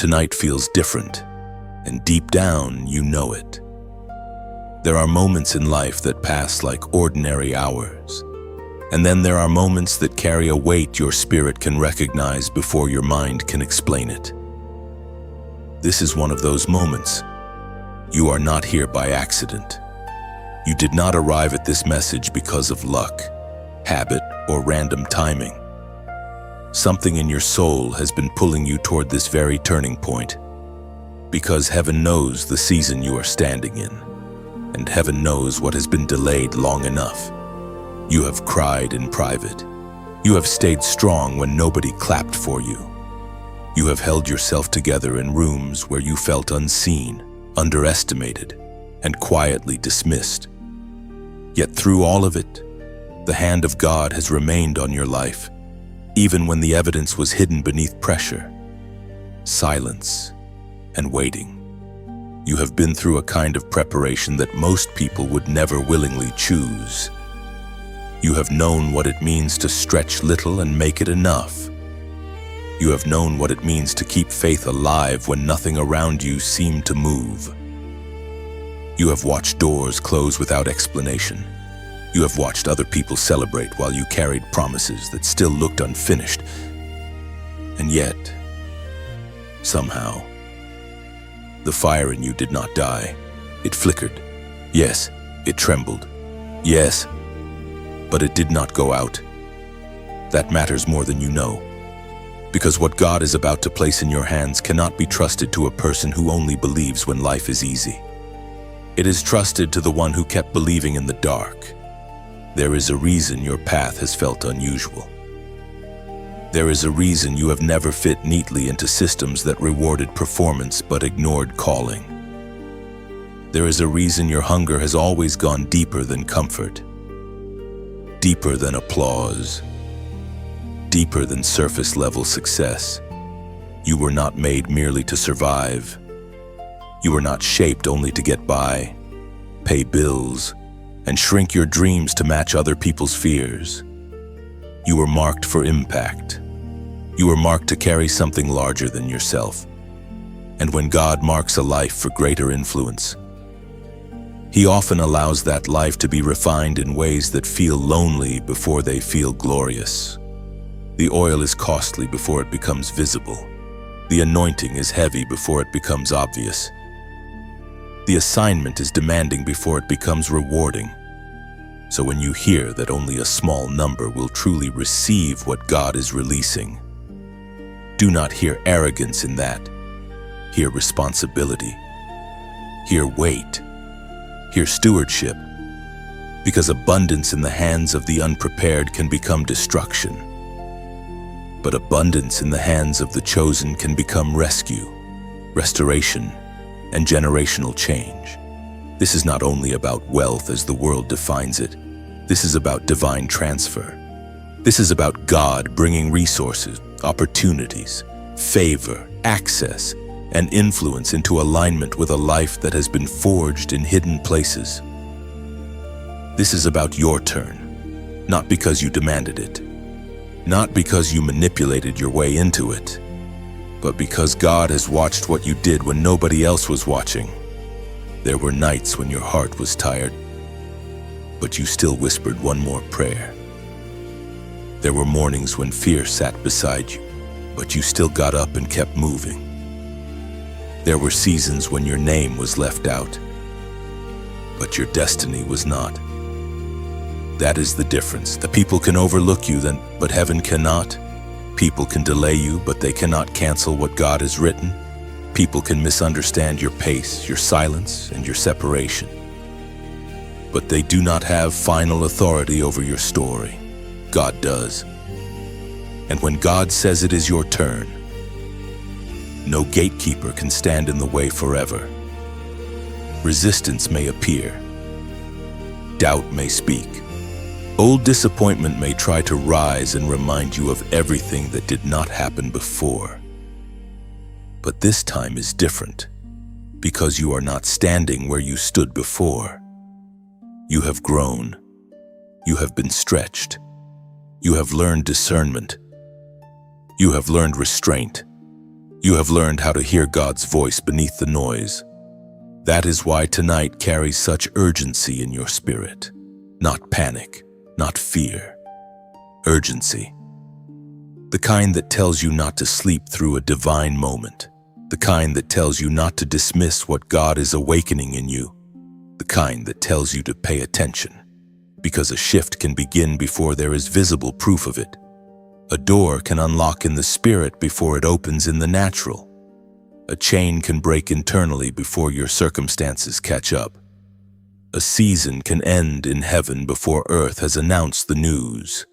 Tonight feels different, and deep down, you know it. There are moments in life that pass like ordinary hours, and then there are moments that carry a weight your spirit can recognize before your mind can explain it. This is one of those moments. You are not here by accident. You did not arrive at this message because of luck, habit, or random timing. Something in your soul has been pulling you toward this very turning point, because heaven knows the season you are standing in, and heaven knows what has been delayed long enough. You have cried in private. You have stayed strong when nobody clapped for you. You have held yourself together in rooms where you felt unseen, underestimated, and quietly dismissed. Yet through all of it, the hand of God has remained on your life, even when the evidence was hidden beneath pressure, silence, and waiting. You have been through a kind of preparation that most people would never willingly choose. You have known what it means to stretch little and make it enough. You have known what it means to keep faith alive when nothing around you seemed to move. You have watched doors close without explanation. You have watched other people celebrate while you carried promises that still looked unfinished. And yet, somehow, the fire in you did not die. It flickered. Yes, it trembled. Yes, but it did not go out. That matters more than you know. Because what God is about to place in your hands cannot be trusted to a person who only believes when life is easy. It is trusted to the one who kept believing in the dark. There is a reason your path has felt unusual. There is a reason you have never fit neatly into systems that rewarded performance but ignored calling. There is a reason your hunger has always gone deeper than comfort, deeper than applause, deeper than surface-level success. You were not made merely to survive. You were not shaped only to get by, pay bills, and shrink your dreams to match other people's fears. You were marked for impact. You were marked to carry something larger than yourself. And when God marks a life for greater influence, He often allows that life to be refined in ways that feel lonely before they feel glorious. The oil is costly before it becomes visible. The anointing is heavy before it becomes obvious. The assignment is demanding before it becomes rewarding. So when you hear that only a small number will truly receive what God is releasing, do not hear arrogance in that. Hear responsibility. Hear weight. Hear stewardship. Because abundance in the hands of the unprepared can become destruction. But abundance in the hands of the chosen can become rescue, restoration, and generational change. This is not only about wealth as the world defines it. This is about divine transfer. This is about God bringing resources, opportunities, favor, access, and influence into alignment with a life that has been forged in hidden places. This is about your turn, not because you demanded it, not because you manipulated your way into it, but because God has watched what you did when nobody else was watching. There were nights when your heart was tired, but you still whispered one more prayer. There were mornings when fear sat beside you, but you still got up and kept moving. There were seasons when your name was left out, but your destiny was not. That is the difference. The people can overlook you, but heaven cannot. People can delay you, but they cannot cancel what God has written. People can misunderstand your pace, your silence, and your separation. But they do not have final authority over your story. God does. And when God says it is your turn, no gatekeeper can stand in the way forever. Resistance may appear. Doubt may speak. Old disappointment may try to rise and remind you of everything that did not happen before. But this time is different, because you are not standing where you stood before. You have grown. You have been stretched. You have learned discernment. You have learned restraint. You have learned how to hear God's voice beneath the noise. That is why tonight carries such urgency in your spirit. Not panic, not fear. Urgency. The kind that tells you not to sleep through a divine moment. The kind that tells you not to dismiss what God is awakening in you. The kind that tells you to pay attention. Because a shift can begin before there is visible proof of it. A door can unlock in the spirit before it opens in the natural. A chain can break internally before your circumstances catch up. A season can end in heaven before earth has announced the news.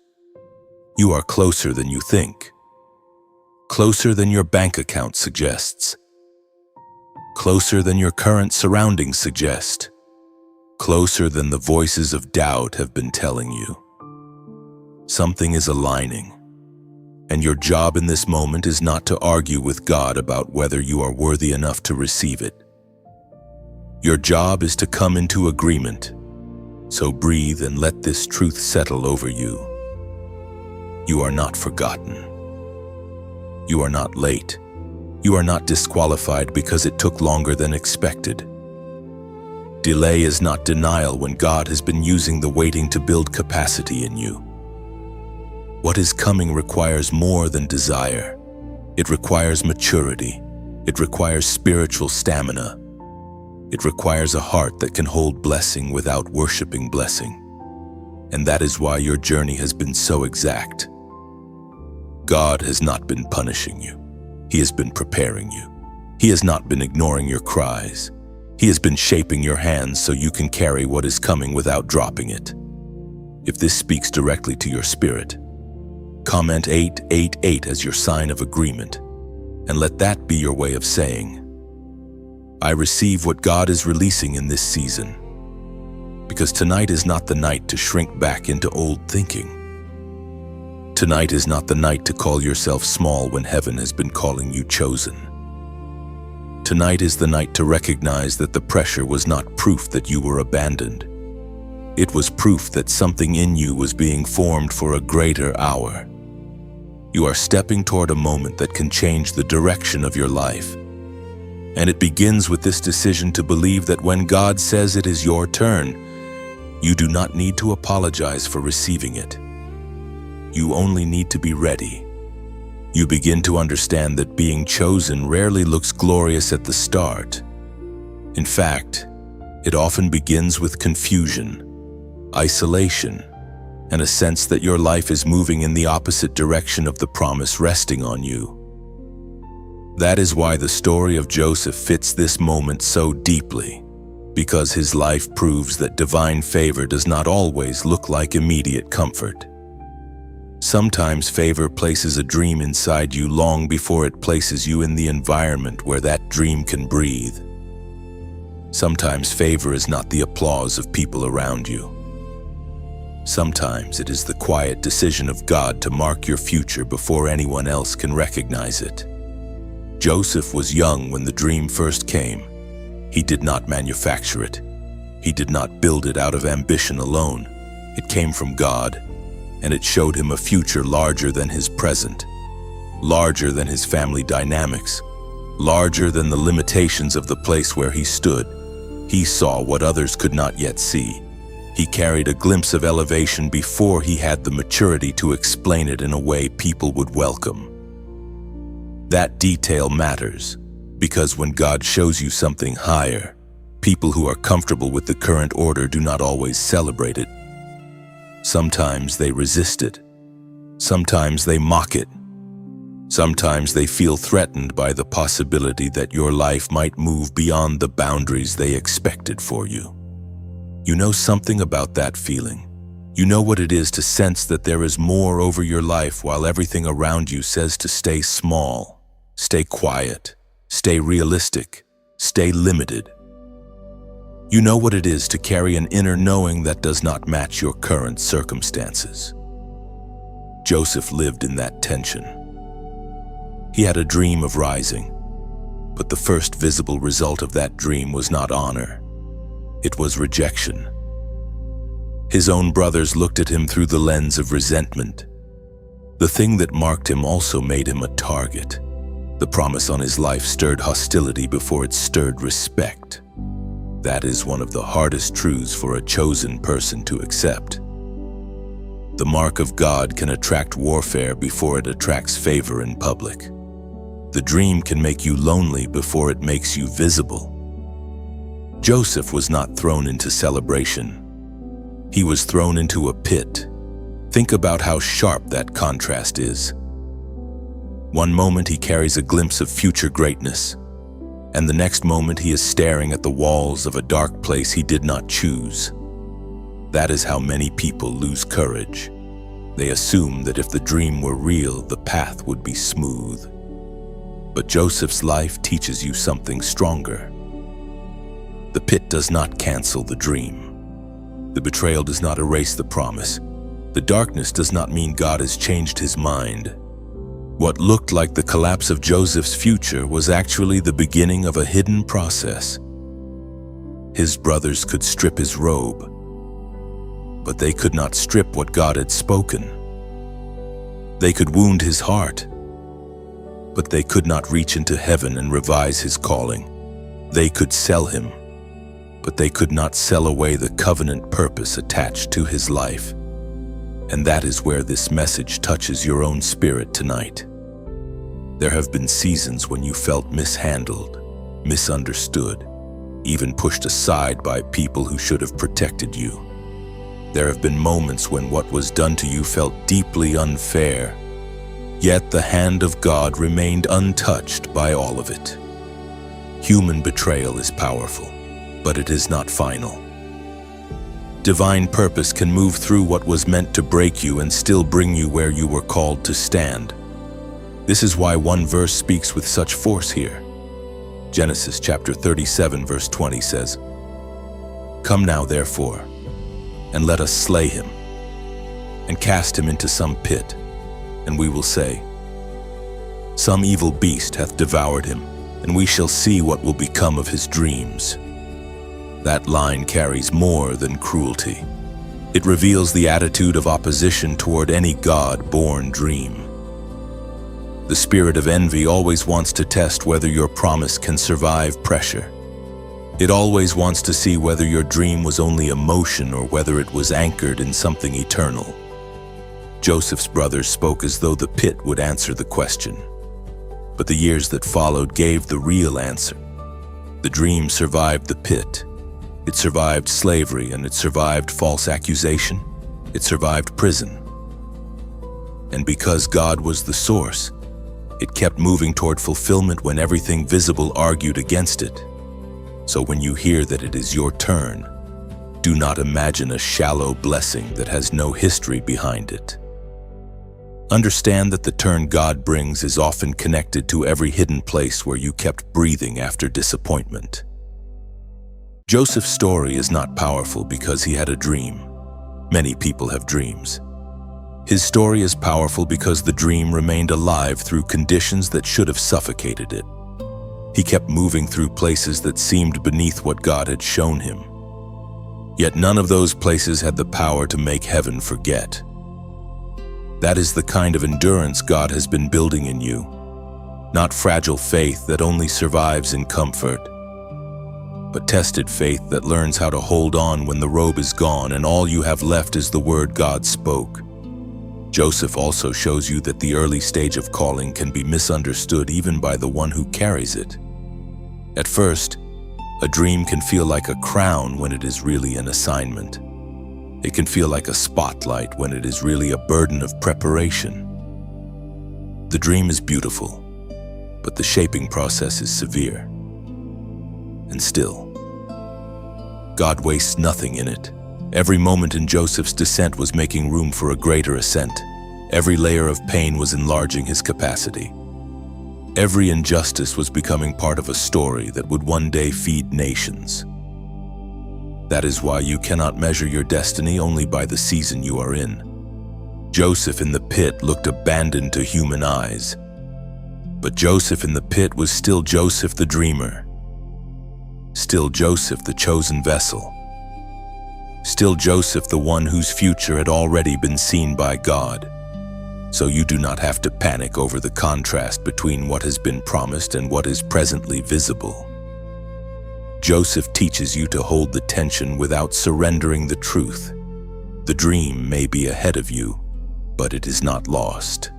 You are closer than you think. Closer than your bank account suggests. Closer than your current surroundings suggest. Closer than the voices of doubt have been telling you. Something is aligning. And your job in this moment is not to argue with God about whether you are worthy enough to receive it. Your job is to come into agreement. So breathe and let this truth settle over you. You are not forgotten. You are not late. You are not disqualified because it took longer than expected. Delay is not denial when God has been using the waiting to build capacity in you. What is coming requires more than desire. It requires maturity. It requires spiritual stamina. It requires a heart that can hold blessing without worshiping blessing. And that is why your journey has been so exact. God has not been punishing you. He has been preparing you. He has not been ignoring your cries. He has been shaping your hands so you can carry what is coming without dropping it. If this speaks directly to your spirit, comment 888 as your sign of agreement, and let that be your way of saying, I receive what God is releasing in this season. Because tonight is not the night to shrink back into old thinking. Tonight is not the night to call yourself small when heaven has been calling you chosen. Tonight is the night to recognize that the pressure was not proof that you were abandoned. It was proof that something in you was being formed for a greater hour. You are stepping toward a moment that can change the direction of your life. And it begins with this decision to believe that when God says it is your turn, you do not need to apologize for receiving it. You only need to be ready. You begin to understand that being chosen rarely looks glorious at the start. In fact, it often begins with confusion, isolation, and a sense that your life is moving in the opposite direction of the promise resting on you. That is why the story of Joseph fits this moment so deeply, because his life proves that divine favor does not always look like immediate comfort. Sometimes favor places a dream inside you long before it places you in the environment where that dream can breathe. Sometimes favor is not the applause of people around you. Sometimes it is the quiet decision of God to mark your future before anyone else can recognize it. Joseph was young when the dream first came. He did not manufacture it. He did not build it out of ambition alone. It came from God, and it showed him a future larger than his present, larger than his family dynamics, larger than the limitations of the place where he stood. He saw what others could not yet see. He carried a glimpse of elevation before he had the maturity to explain it in a way people would welcome. That detail matters, because when God shows you something higher, people who are comfortable with the current order do not always celebrate it. Sometimes they resist it. Sometimes they mock it. Sometimes they feel threatened by the possibility that your life might move beyond the boundaries they expected for you. You know something about that feeling. You know what it is to sense that there is more over your life while everything around you says to stay small, stay quiet, stay realistic, stay limited. You know what it is to carry an inner knowing that does not match your current circumstances. Joseph lived in that tension. He had a dream of rising, but the first visible result of that dream was not honor. It was rejection. His own brothers looked at him through the lens of resentment. The thing that marked him also made him a target. The promise on his life stirred hostility before it stirred respect. That is one of the hardest truths for a chosen person to accept. The mark of God can attract warfare before it attracts favor in public. The dream can make you lonely before it makes you visible. Joseph was not thrown into celebration. He was thrown into a pit. Think about how sharp that contrast is. One moment he carries a glimpse of future greatness, and the next moment he is staring at the walls of a dark place he did not choose. That is how many people lose courage. They assume that if the dream were real, the path would be smooth. But Joseph's life teaches you something stronger. The pit does not cancel the dream. The betrayal does not erase the promise. The darkness does not mean God has changed his mind. What looked like the collapse of Joseph's future was actually the beginning of a hidden process. His brothers could strip his robe, but they could not strip what God had spoken. They could wound his heart, but they could not reach into heaven and revise his calling. They could sell him, but they could not sell away the covenant purpose attached to his life. And that is where this message touches your own spirit tonight. There have been seasons when you felt mishandled, misunderstood, even pushed aside by people who should have protected you. There have been moments when what was done to you felt deeply unfair, yet the hand of God remained untouched by all of it. Human betrayal is powerful, but it is not final. Divine purpose can move through what was meant to break you and still bring you where you were called to stand. This is why one verse speaks with such force here. Genesis chapter 37 verse 20 says, "Come now therefore, and let us slay him, and cast him into some pit, and we will say, some evil beast hath devoured him, and we shall see what will become of his dreams." That line carries more than cruelty. It reveals the attitude of opposition toward any God-born dream. The spirit of envy always wants to test whether your promise can survive pressure. It always wants to see whether your dream was only emotion or whether it was anchored in something eternal. Joseph's brothers spoke as though the pit would answer the question. But the years that followed gave the real answer. The dream survived the pit. It survived slavery, and it survived false accusation. It survived prison. And because God was the source, it kept moving toward fulfillment when everything visible argued against it. So when you hear that it is your turn, do not imagine a shallow blessing that has no history behind it. Understand that the turn God brings is often connected to every hidden place where you kept breathing after disappointment. Joseph's story is not powerful because he had a dream. Many people have dreams. His story is powerful because the dream remained alive through conditions that should have suffocated it. He kept moving through places that seemed beneath what God had shown him. Yet none of those places had the power to make heaven forget. That is the kind of endurance God has been building in you, not fragile faith that only survives in comfort, but tested faith that learns how to hold on when the robe is gone and all you have left is the word God spoke. Joseph also shows you that the early stage of calling can be misunderstood even by the one who carries it. At first, a dream can feel like a crown when it is really an assignment. It can feel like a spotlight when it is really a burden of preparation. The dream is beautiful, but the shaping process is severe. And still, God wastes nothing in it. Every moment in Joseph's descent was making room for a greater ascent. Every layer of pain was enlarging his capacity. Every injustice was becoming part of a story that would one day feed nations. That is why you cannot measure your destiny only by the season you are in. Joseph in the pit looked abandoned to human eyes, but Joseph in the pit was still Joseph the dreamer. Still Joseph the chosen vessel. Still Joseph the one whose future had already been seen by God. so you do not have to panic over the contrast between what has been promised and what is presently visible. Joseph teaches you to hold the tension without surrendering the truth. The dream may be ahead of you, but it is not lost.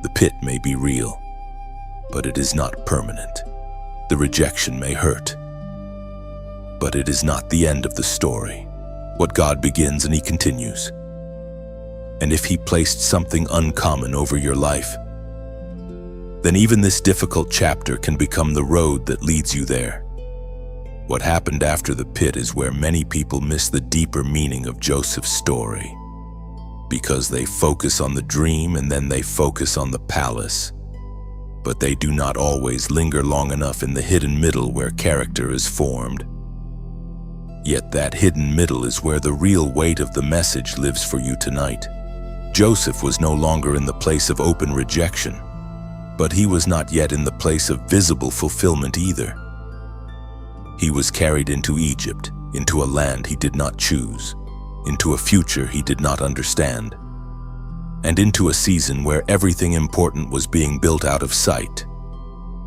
The pit may be real, but it is not permanent. The rejection may hurt, but it is not the end of the story. What God begins and He continues. And if He placed something uncommon over your life, then even this difficult chapter can become the road that leads you there. What happened after the pit is where many people miss the deeper meaning of Joseph's story, because they focus on the dream and then they focus on the palace, but they do not always linger long enough in the hidden middle where character is formed. Yet that hidden middle is where the real weight of the message lives for you tonight. Joseph was no longer in the place of open rejection, but he was not yet in the place of visible fulfillment either. He was carried into Egypt, into a land he did not choose, into a future he did not understand, and into a season where everything important was being built out of sight.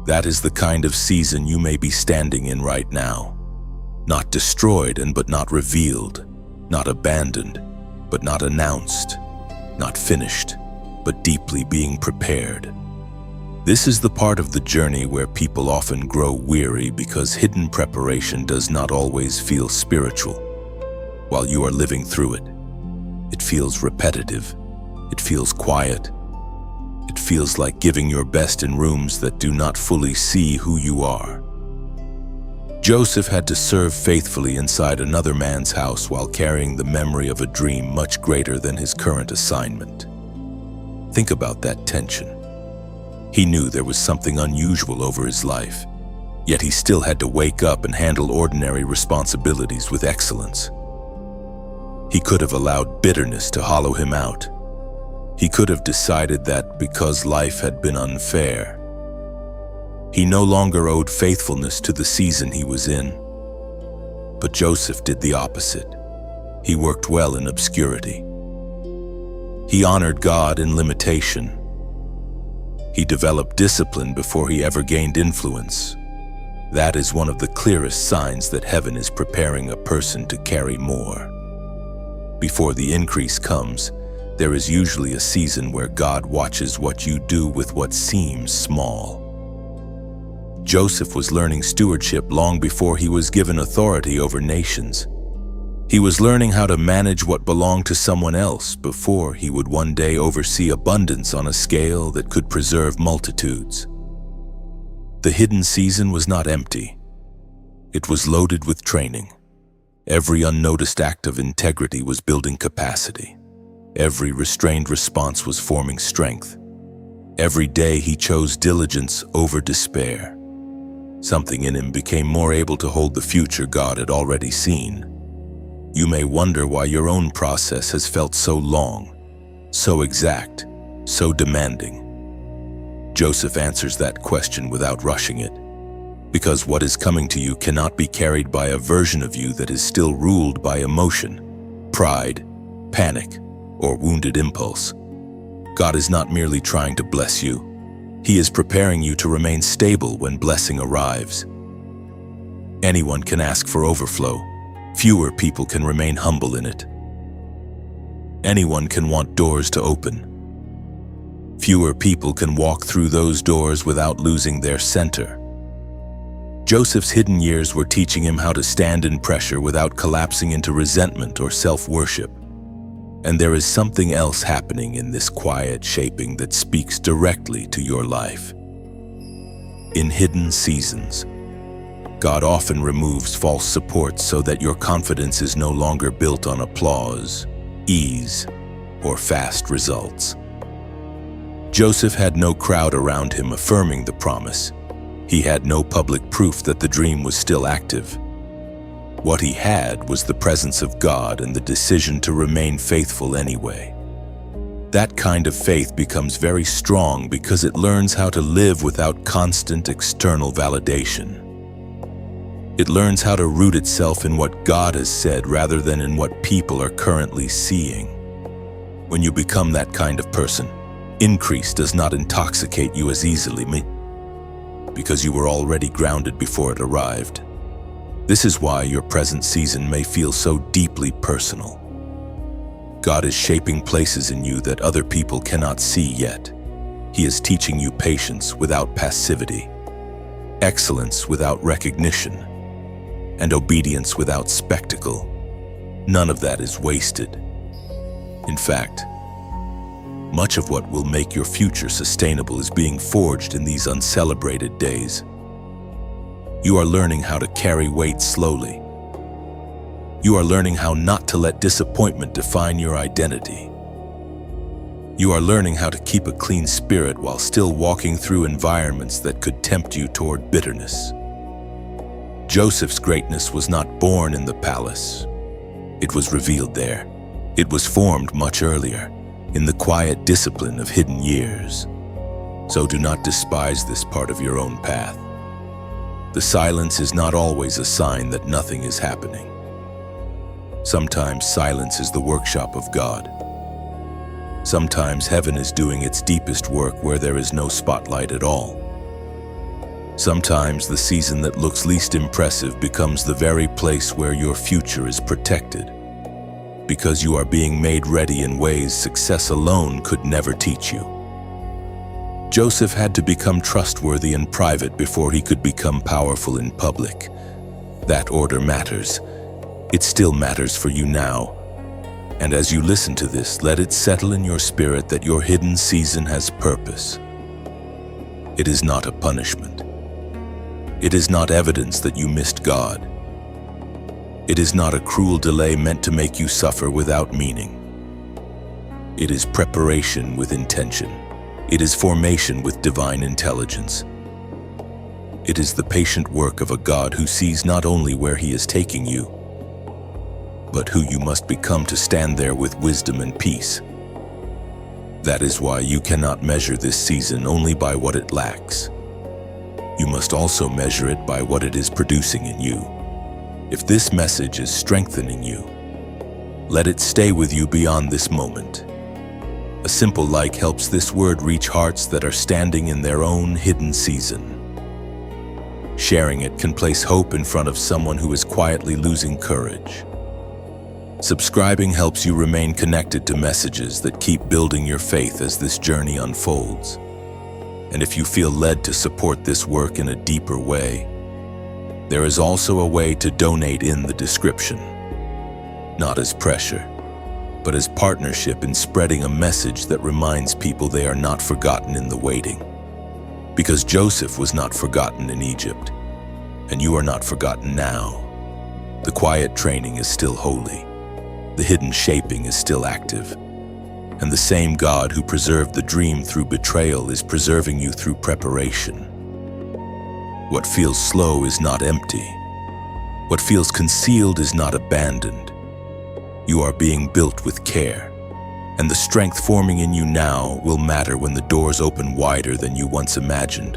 That is the kind of season you may be standing in right now. Not destroyed but not revealed, not abandoned but not announced, not finished but deeply being prepared. This is the part of the journey where people often grow weary because hidden preparation does not always feel spiritual. While you are living through it, it feels repetitive, it feels quiet, it feels like giving your best in rooms that do not fully see who you are. Joseph had to serve faithfully inside another man's house while carrying the memory of a dream much greater than his current assignment. Think about that tension. He knew there was something unusual over his life, yet he still had to wake up and handle ordinary responsibilities with excellence. He could have allowed bitterness to hollow him out. He could have decided that because life had been unfair, he no longer owed faithfulness to the season he was in. But Joseph did the opposite. He worked well in obscurity. He honored God in limitation. He developed discipline before he ever gained influence. That is one of the clearest signs that heaven is preparing a person to carry more. Before the increase comes, there is usually a season where God watches what you do with what seems small. Joseph was learning stewardship long before he was given authority over nations. He was learning how to manage what belonged to someone else before he would one day oversee abundance on a scale that could preserve multitudes. The hidden season was not empty. It was loaded with training. Every unnoticed act of integrity was building capacity. Every restrained response was forming strength. Every day he chose diligence over despair. Something in him became more able to hold the future God had already seen. You may wonder why your own process has felt so long, so exact, so demanding. Joseph answers that question without rushing it, because what is coming to you cannot be carried by a version of you that is still ruled by emotion, pride, panic, or wounded impulse. God is not merely trying to bless you. He is preparing you to remain stable when blessing arrives. Anyone can ask for overflow. Fewer people can remain humble in it. Anyone can want doors to open. Fewer people can walk through those doors without losing their center. Joseph's hidden years were teaching him how to stand in pressure without collapsing into resentment or self-worship. And there is something else happening in this quiet shaping that speaks directly to your life. In hidden seasons, God often removes false support so that your confidence is no longer built on applause, ease, or fast results. Joseph had no crowd around him affirming the promise. He had no public proof that the dream was still active. What he had was the presence of God and the decision to remain faithful anyway. That kind of faith becomes very strong because it learns how to live without constant external validation. It learns how to root itself in what God has said rather than in what people are currently seeing. When you become that kind of person, increase does not intoxicate you as easily, because you were already grounded before it arrived. This is why your present season may feel so deeply personal. God is shaping places in you that other people cannot see yet. He is teaching you patience without passivity, excellence without recognition, and obedience without spectacle. None of that is wasted. In fact, much of what will make your future sustainable is being forged in these uncelebrated days. You are learning how to carry weight slowly. You are learning how not to let disappointment define your identity. You are learning how to keep a clean spirit while still walking through environments that could tempt you toward bitterness. Joseph's greatness was not born in the palace. It was revealed there. It was formed much earlier, in the quiet discipline of hidden years. So do not despise this part of your own path. The silence is not always a sign that nothing is happening. Sometimes silence is the workshop of God. Sometimes heaven is doing its deepest work where there is no spotlight at all. Sometimes the season that looks least impressive becomes the very place where your future is protected, because you are being made ready in ways success alone could never teach you. Joseph had to become trustworthy in private before he could become powerful in public. That order matters. It still matters for you now. And as you listen to this, let it settle in your spirit that your hidden season has purpose. It is not a punishment. It is not evidence that you missed God. It is not a cruel delay meant to make you suffer without meaning. It is preparation with intention. It is formation with divine intelligence. It is the patient work of a God who sees not only where He is taking you, but who you must become to stand there with wisdom and peace. That is why you cannot measure this season only by what it lacks. You must also measure it by what it is producing in you. If this message is strengthening you, let it stay with you beyond this moment. A simple like helps this word reach hearts that are standing in their own hidden season. Sharing it can place hope in front of someone who is quietly losing courage. Subscribing helps you remain connected to messages that keep building your faith as this journey unfolds. And if you feel led to support this work in a deeper way, there is also a way to donate in the description. Not as pressure, but as partnership in spreading a message that reminds people they are not forgotten in the waiting. Because Joseph was not forgotten in Egypt, and you are not forgotten now. The quiet training is still holy. The hidden shaping is still active. And the same God who preserved the dream through betrayal is preserving you through preparation. What feels slow is not empty. What feels concealed is not abandoned. You are being built with care, and the strength forming in you now will matter when the doors open wider than you once imagined.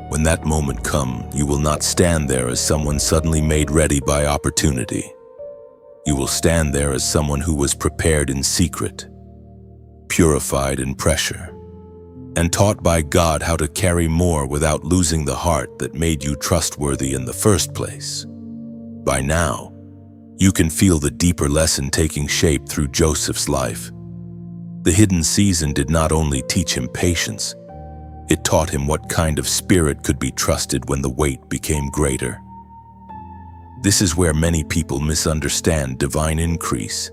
When that moment comes, you will not stand there as someone suddenly made ready by opportunity. You will stand there as someone who was prepared in secret, purified in pressure, and taught by God how to carry more without losing the heart that made you trustworthy in the first place. By now, you can feel the deeper lesson taking shape through Joseph's life. The hidden season did not only teach him patience, it taught him what kind of spirit could be trusted when the weight became greater. This is where many people misunderstand divine increase,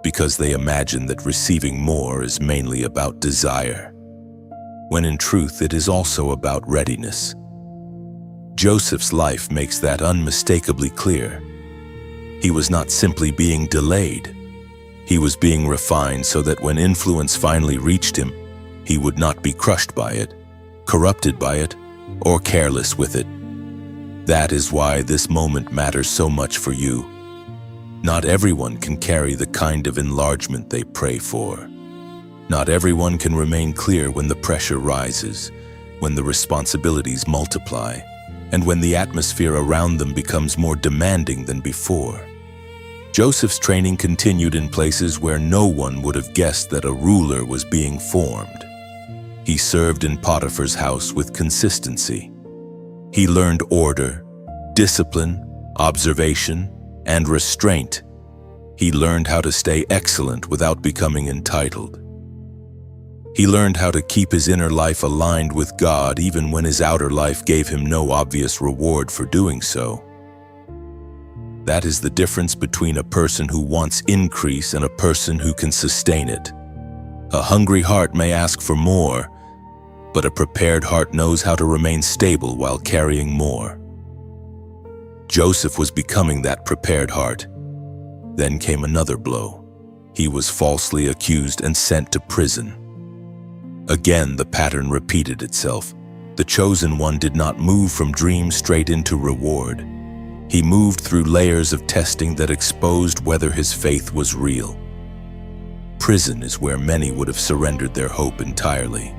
because they imagine that receiving more is mainly about desire, when in truth it is also about readiness. Joseph's life makes that unmistakably clear. He was not simply being delayed. He was being refined so that when influence finally reached him, he would not be crushed by it, corrupted by it, or careless with it. That is why this moment matters so much for you. Not everyone can carry the kind of enlargement they pray for. Not everyone can remain clear when the pressure rises, when the responsibilities multiply, and when the atmosphere around them becomes more demanding than before. Joseph's training continued in places where no one would have guessed that a ruler was being formed. He served in Potiphar's house with consistency. He learned order, discipline, observation, and restraint. He learned how to stay excellent without becoming entitled. He learned how to keep his inner life aligned with God even when his outer life gave him no obvious reward for doing so. That is the difference between a person who wants increase and a person who can sustain it. A hungry heart may ask for more, but a prepared heart knows how to remain stable while carrying more. Joseph was becoming that prepared heart. Then came another blow. He was falsely accused and sent to prison. Again, the pattern repeated itself. The chosen one did not move from dream straight into reward. He moved through layers of testing that exposed whether his faith was real. Prison is where many would have surrendered their hope entirely.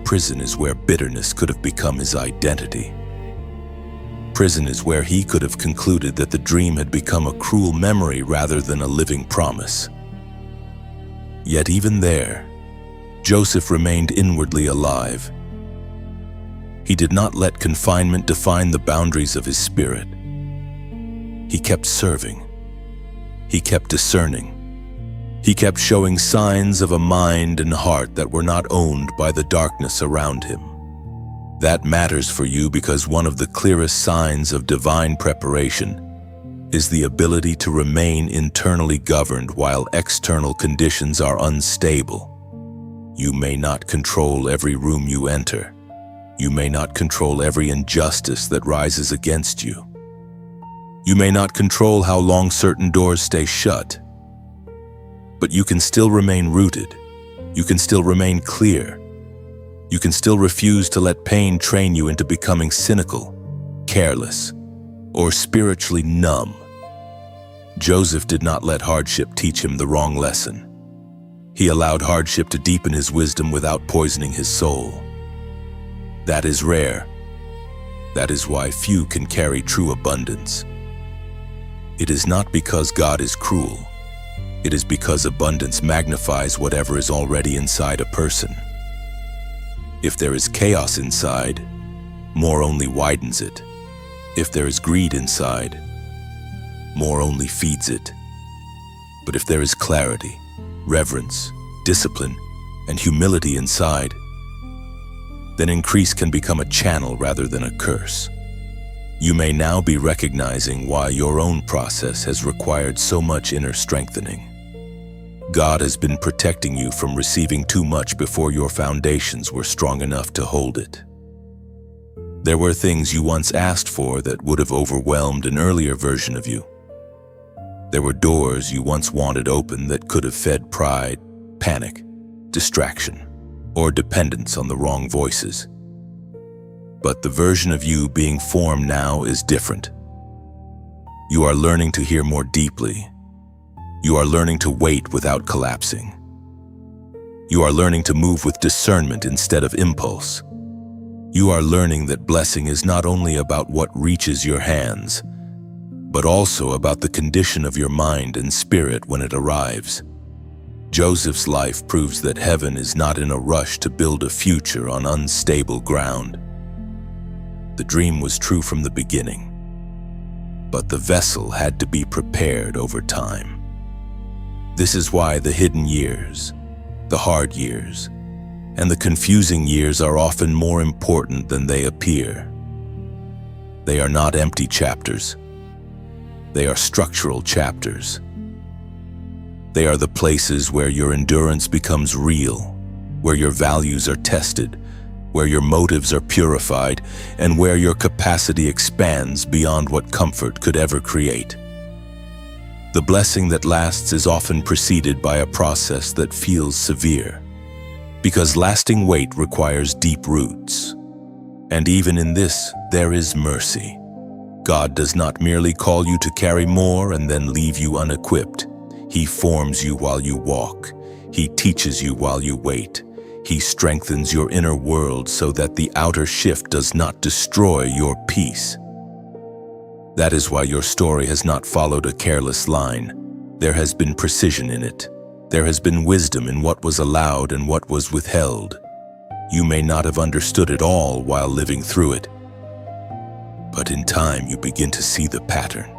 Prison is where bitterness could have become his identity. Prison is where he could have concluded that the dream had become a cruel memory rather than a living promise. Yet even there, Joseph remained inwardly alive. He did not let confinement define the boundaries of his spirit. He kept serving. He kept discerning. He kept showing signs of a mind and heart that were not owned by the darkness around him. That matters for you because one of the clearest signs of divine preparation is the ability to remain internally governed while external conditions are unstable. You may not control every room you enter. You may not control every injustice that rises against you. You may not control how long certain doors stay shut. But you can still remain rooted. You can still remain clear. You can still refuse to let pain train you into becoming cynical, careless, or spiritually numb. Joseph did not let hardship teach him the wrong lesson. He allowed hardship to deepen his wisdom without poisoning his soul. That is rare. That is why few can carry true abundance. It is not because God is cruel. It is because abundance magnifies whatever is already inside a person. If there is chaos inside, more only widens it. If there is greed inside, more only feeds it. But if there is clarity, reverence, discipline, and humility inside, then increase can become a channel rather than a curse. You may now be recognizing why your own process has required so much inner strengthening. God has been protecting you from receiving too much before your foundations were strong enough to hold it. There were things you once asked for that would have overwhelmed an earlier version of you. There were doors you once wanted open that could have fed pride, panic, distraction, or dependence on the wrong voices. But the version of you being formed now is different. You are learning to hear more deeply. You are learning to wait without collapsing. You are learning to move with discernment instead of impulse. You are learning that blessing is not only about what reaches your hands, but also about the condition of your mind and spirit when it arrives. Joseph's life proves that heaven is not in a rush to build a future on unstable ground. The dream was true from the beginning, but the vessel had to be prepared over time. This is why the hidden years, the hard years, and the confusing years are often more important than they appear. They are not empty chapters. They are structural chapters. They are the places where your endurance becomes real, where your values are tested, where your motives are purified, and where your capacity expands beyond what comfort could ever create. The blessing that lasts is often preceded by a process that feels severe, because lasting weight requires deep roots. And even in this, there is mercy. God does not merely call you to carry more and then leave you unequipped. He forms you while you walk. He teaches you while you wait. He strengthens your inner world so that the outer shift does not destroy your peace. That is why your story has not followed a careless line. There has been precision in it. There has been wisdom in what was allowed and what was withheld. You may not have understood it all while living through it, but in time you begin to see the pattern.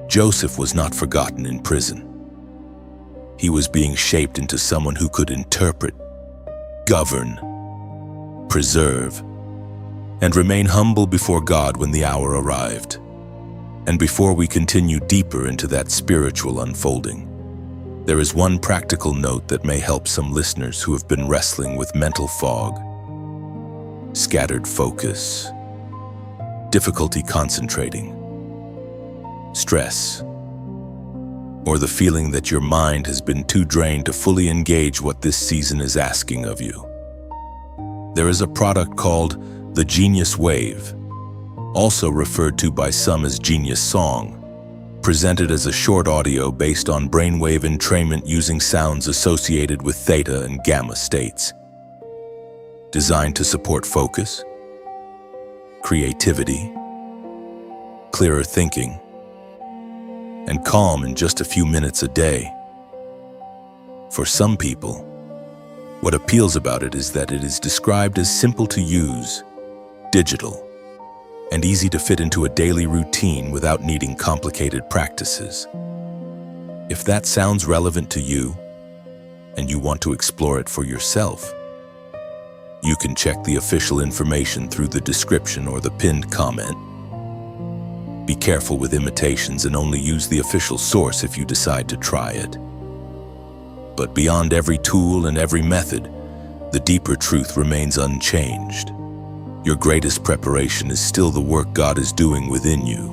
Joseph was not forgotten in prison. He was being shaped into someone who could interpret, govern, preserve, and remain humble before God when the hour arrived. And before we continue deeper into that spiritual unfolding, there is one practical note that may help some listeners who have been wrestling with mental fog, scattered focus, difficulty concentrating, stress, or the feeling that your mind has been too drained to fully engage what this season is asking of you. There is a product called the Genius Wave, also referred to by some as Genius Song, presented as a short audio based on brainwave entrainment using sounds associated with theta and gamma states. Designed to support focus, creativity, clearer thinking, and calm in just a few minutes a day. For some people, what appeals about it is that it is described as simple to use, digital, and easy to fit into a daily routine without needing complicated practices. If that sounds relevant to you, and you want to explore it for yourself, you can check the official information through the description or the pinned comment. Be careful with imitations and only use the official source if you decide to try it. But beyond every tool and every method, the deeper truth remains unchanged. Your greatest preparation is still the work God is doing within you,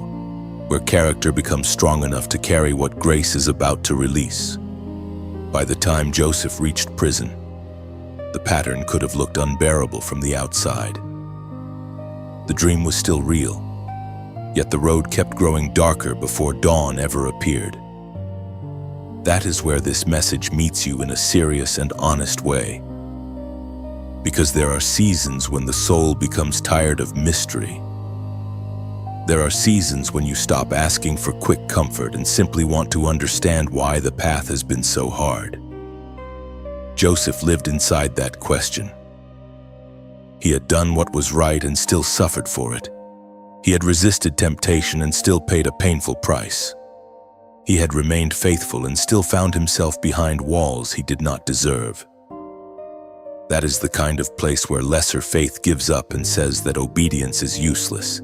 where character becomes strong enough to carry what grace is about to release. By the time Joseph reached prison, the pattern could have looked unbearable from the outside. The dream was still real, yet the road kept growing darker before dawn ever appeared. That is where this message meets you in a serious and honest way. Because there are seasons when the soul becomes tired of mystery. There are seasons when you stop asking for quick comfort and simply want to understand why the path has been so hard. Joseph lived inside that question. He had done what was right and still suffered for it. He had resisted temptation and still paid a painful price. He had remained faithful and still found himself behind walls he did not deserve. That is the kind of place where lesser faith gives up and says that obedience is useless.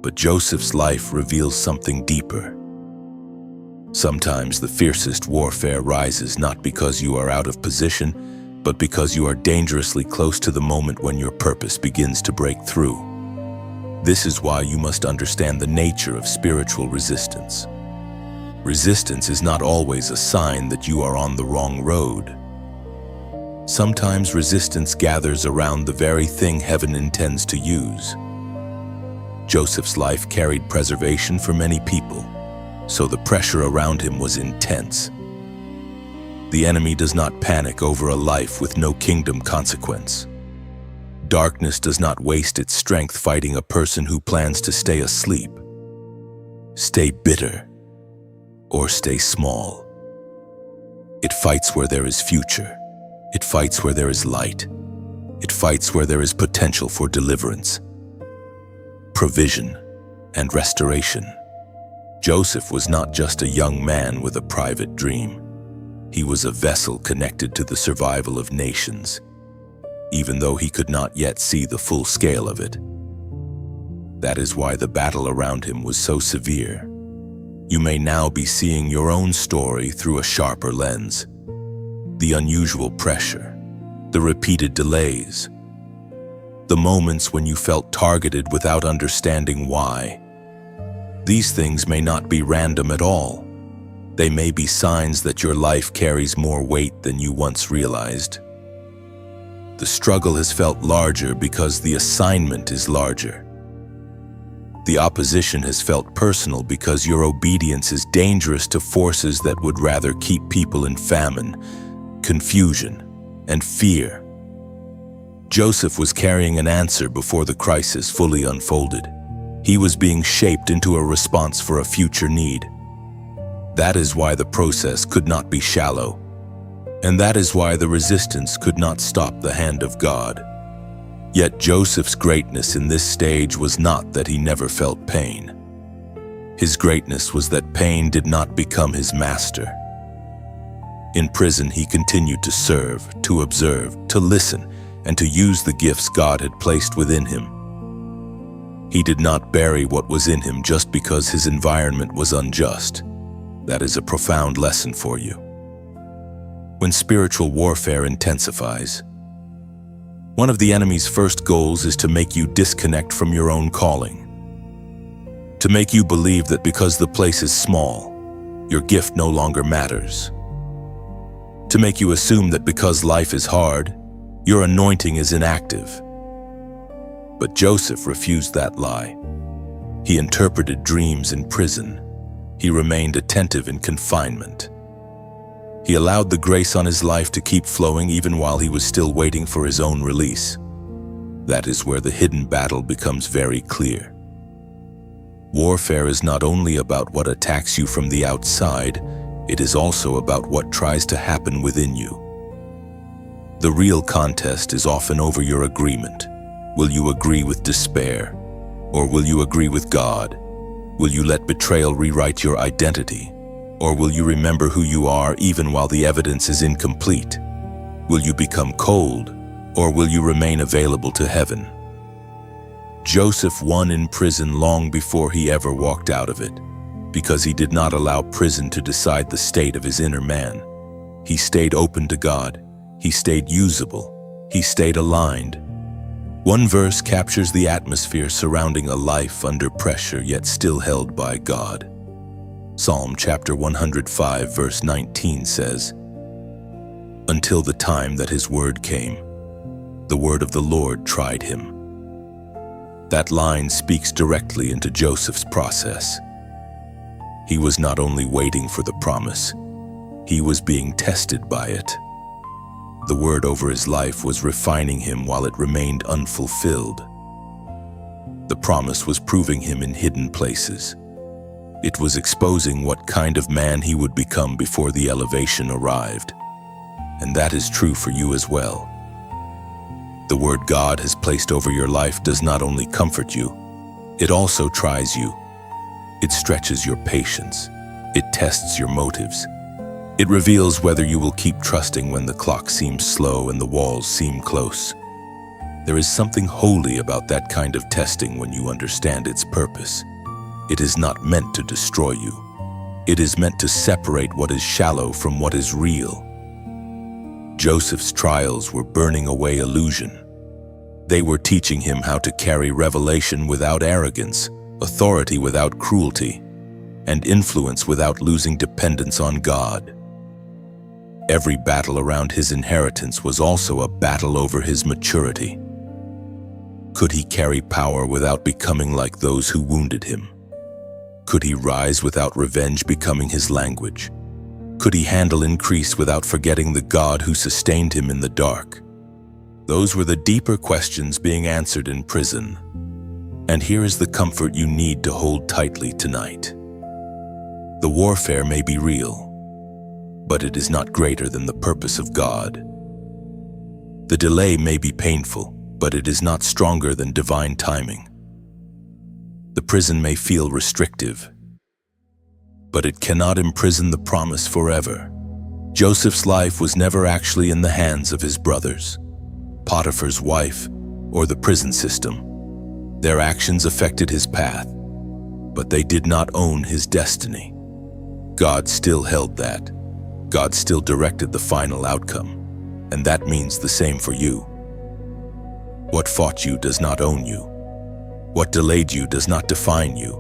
But Joseph's life reveals something deeper. Sometimes the fiercest warfare rises not because you are out of position, but because you are dangerously close to the moment when your purpose begins to break through. This is why you must understand the nature of spiritual resistance. Resistance is not always a sign that you are on the wrong road. Sometimes resistance gathers around the very thing heaven intends to use. Joseph's life carried preservation for many people, so the pressure around him was intense. The enemy does not panic over a life with no kingdom consequence. Darkness does not waste its strength fighting a person who plans to stay asleep, stay bitter, or stay small. It fights where there is future. It fights where there is light. It fights where there is potential for deliverance, provision, and restoration. Joseph was not just a young man with a private dream. He was a vessel connected to the survival of nations, even though he could not yet see the full scale of it. That is why the battle around him was so severe. You may now be seeing your own story through a sharper lens. The unusual pressure, the repeated delays, the moments when you felt targeted without understanding why. These things may not be random at all. They may be signs that your life carries more weight than you once realized. The struggle has felt larger because the assignment is larger. The opposition has felt personal because your obedience is dangerous to forces that would rather keep people in famine, confusion, and fear. Joseph was carrying an answer before the crisis fully unfolded. He was being shaped into a response for a future need. That is why the process could not be shallow, and that is why the resistance could not stop the hand of God. Yet Joseph's greatness in this stage was not that he never felt pain. His greatness was that pain did not become his master. In prison, he continued to serve, to observe, to listen, and to use the gifts God had placed within him. He did not bury what was in him just because his environment was unjust. That is a profound lesson for you. When spiritual warfare intensifies, one of the enemy's first goals is to make you disconnect from your own calling. To make you believe that because the place is small, your gift no longer matters. To make you assume that because life is hard, your anointing is inactive. But Joseph refused that lie. He interpreted dreams in prison. He remained attentive in confinement. He allowed the grace on his life to keep flowing even while he was still waiting for his own release. That is where the hidden battle becomes very clear. Warfare is not only about what attacks you from the outside, it is also about what tries to happen within you. The real contest is often over your agreement. Will you agree with despair? Or will you agree with God? Will you let betrayal rewrite your identity? Or will you remember who you are even while the evidence is incomplete? Will you become cold? Or will you remain available to heaven? Joseph won in prison long before he ever walked out of it, because he did not allow prison to decide the state of his inner man. He stayed open to God. He stayed usable. He stayed aligned. One verse captures the atmosphere surrounding a life under pressure yet still held by God. Psalm chapter 105 verse 19 says, "Until the time that his word came, the word of the Lord tried him." That line speaks directly into Joseph's process. He was not only waiting for the promise, he was being tested by it. The word over his life was refining him while it remained unfulfilled. The promise was proving him in hidden places. It was exposing what kind of man he would become before the elevation arrived. And that is true for you as well. The word God has placed over your life does not only comfort you, it also tries you. It stretches your patience. It tests your motives. It reveals whether you will keep trusting when the clock seems slow and the walls seem close. There is something holy about that kind of testing when you understand its purpose. It is not meant to destroy you. It is meant to separate what is shallow from what is real. Joseph's trials were burning away illusion. They were teaching him how to carry revelation without arrogance, authority without cruelty, and influence without losing dependence on God. Every battle around his inheritance was also a battle over his maturity. Could he carry power without becoming like those who wounded him? Could he rise without revenge becoming his language? Could he handle increase without forgetting the God who sustained him in the dark? Those were the deeper questions being answered in prison. And here is the comfort you need to hold tightly tonight. The warfare may be real, but it is not greater than the purpose of God. The delay may be painful, but it is not stronger than divine timing. The prison may feel restrictive, but it cannot imprison the promise forever. Joseph's life was never actually in the hands of his brothers, Potiphar's wife, or the prison system. Their actions affected his path, but they did not own his destiny. God still held that. God still directed the final outcome, and that means the same for you. What fought you does not own you. What delayed you does not define you.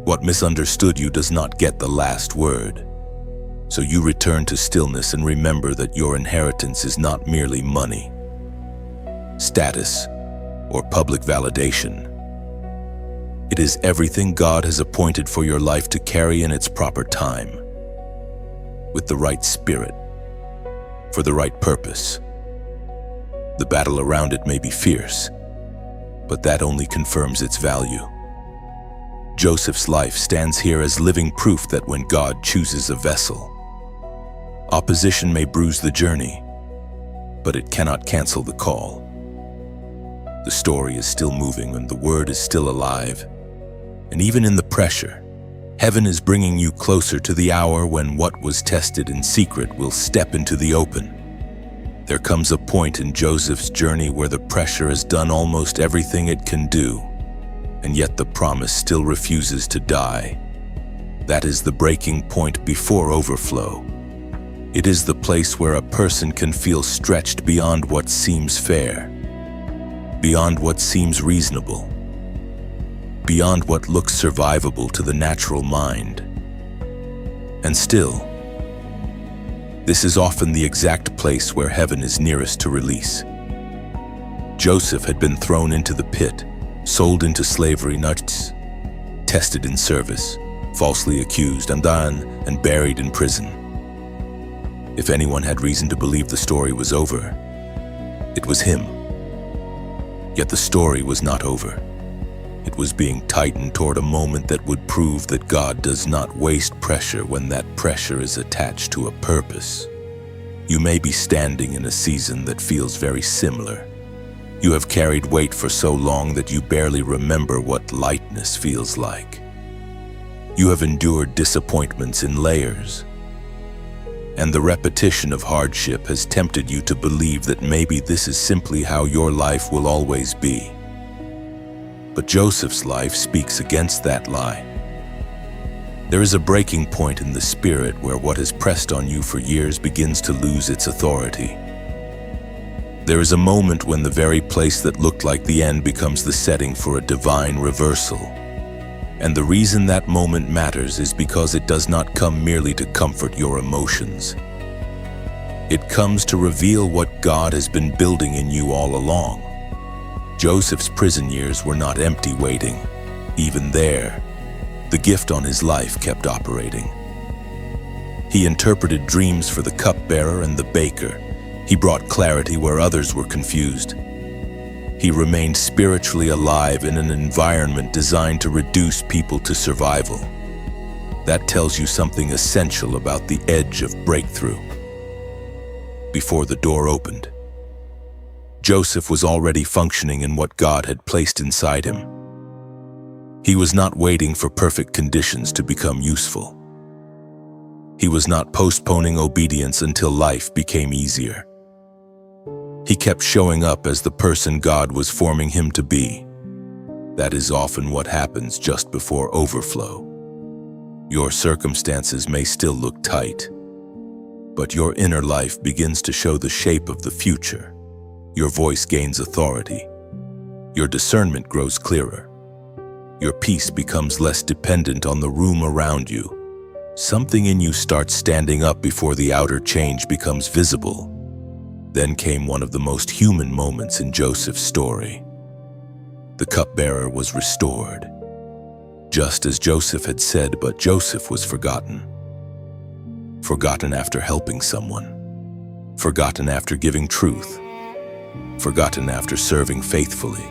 What misunderstood you does not get the last word. So you return to stillness and remember that your inheritance is not merely money, status, or public validation. It is everything God has appointed for your life to carry in its proper time, with the right spirit, for the right purpose. The battle around it may be fierce, but that only confirms its value. Joseph's life stands here as living proof that when God chooses a vessel, opposition may bruise the journey, but it cannot cancel the call. The story is still moving and the word is still alive. And even in the pressure, heaven is bringing you closer to the hour when what was tested in secret will step into the open. There comes a point in Joseph's journey where the pressure has done almost everything it can do, and yet the promise still refuses to die. That is the breaking point before overflow. It is the place where a person can feel stretched beyond what seems fair, beyond what seems reasonable, beyond what looks survivable to the natural mind. And still, this is often the exact place where heaven is nearest to release. Joseph had been thrown into the pit, sold into slavery, tested in service, falsely accused, undone, and buried in prison. If anyone had reason to believe the story was over, it was him. Yet the story was not over. It was being tightened toward a moment that would prove that God does not waste pressure when that pressure is attached to a purpose. You may be standing in a season that feels very similar. You have carried weight for so long that you barely remember what lightness feels like. You have endured disappointments in layers, and the repetition of hardship has tempted you to believe that maybe this is simply how your life will always be. But Joseph's life speaks against that lie. There is a breaking point in the spirit where what has pressed on you for years begins to lose its authority. There is a moment when the very place that looked like the end becomes the setting for a divine reversal. And the reason that moment matters is because it does not come merely to comfort your emotions. It comes to reveal what God has been building in you all along. Joseph's prison years were not empty waiting. Even there, the gift on his life kept operating. He interpreted dreams for the cupbearer and the baker. He brought clarity where others were confused. He remained spiritually alive in an environment designed to reduce people to survival. That tells you something essential about the edge of breakthrough. Before the door opened, Joseph was already functioning in what God had placed inside him. He was not waiting for perfect conditions to become useful. He was not postponing obedience until life became easier. He kept showing up as the person God was forming him to be. That is often what happens just before overflow. Your circumstances may still look tight, but your inner life begins to show the shape of the future. Your voice gains authority. Your discernment grows clearer. Your peace becomes less dependent on the room around you. Something in you starts standing up before the outer change becomes visible. Then came one of the most human moments in Joseph's story. The cupbearer was restored, just as Joseph had said, but Joseph was forgotten. Forgotten after helping someone. Forgotten after giving truth. Forgotten after serving faithfully.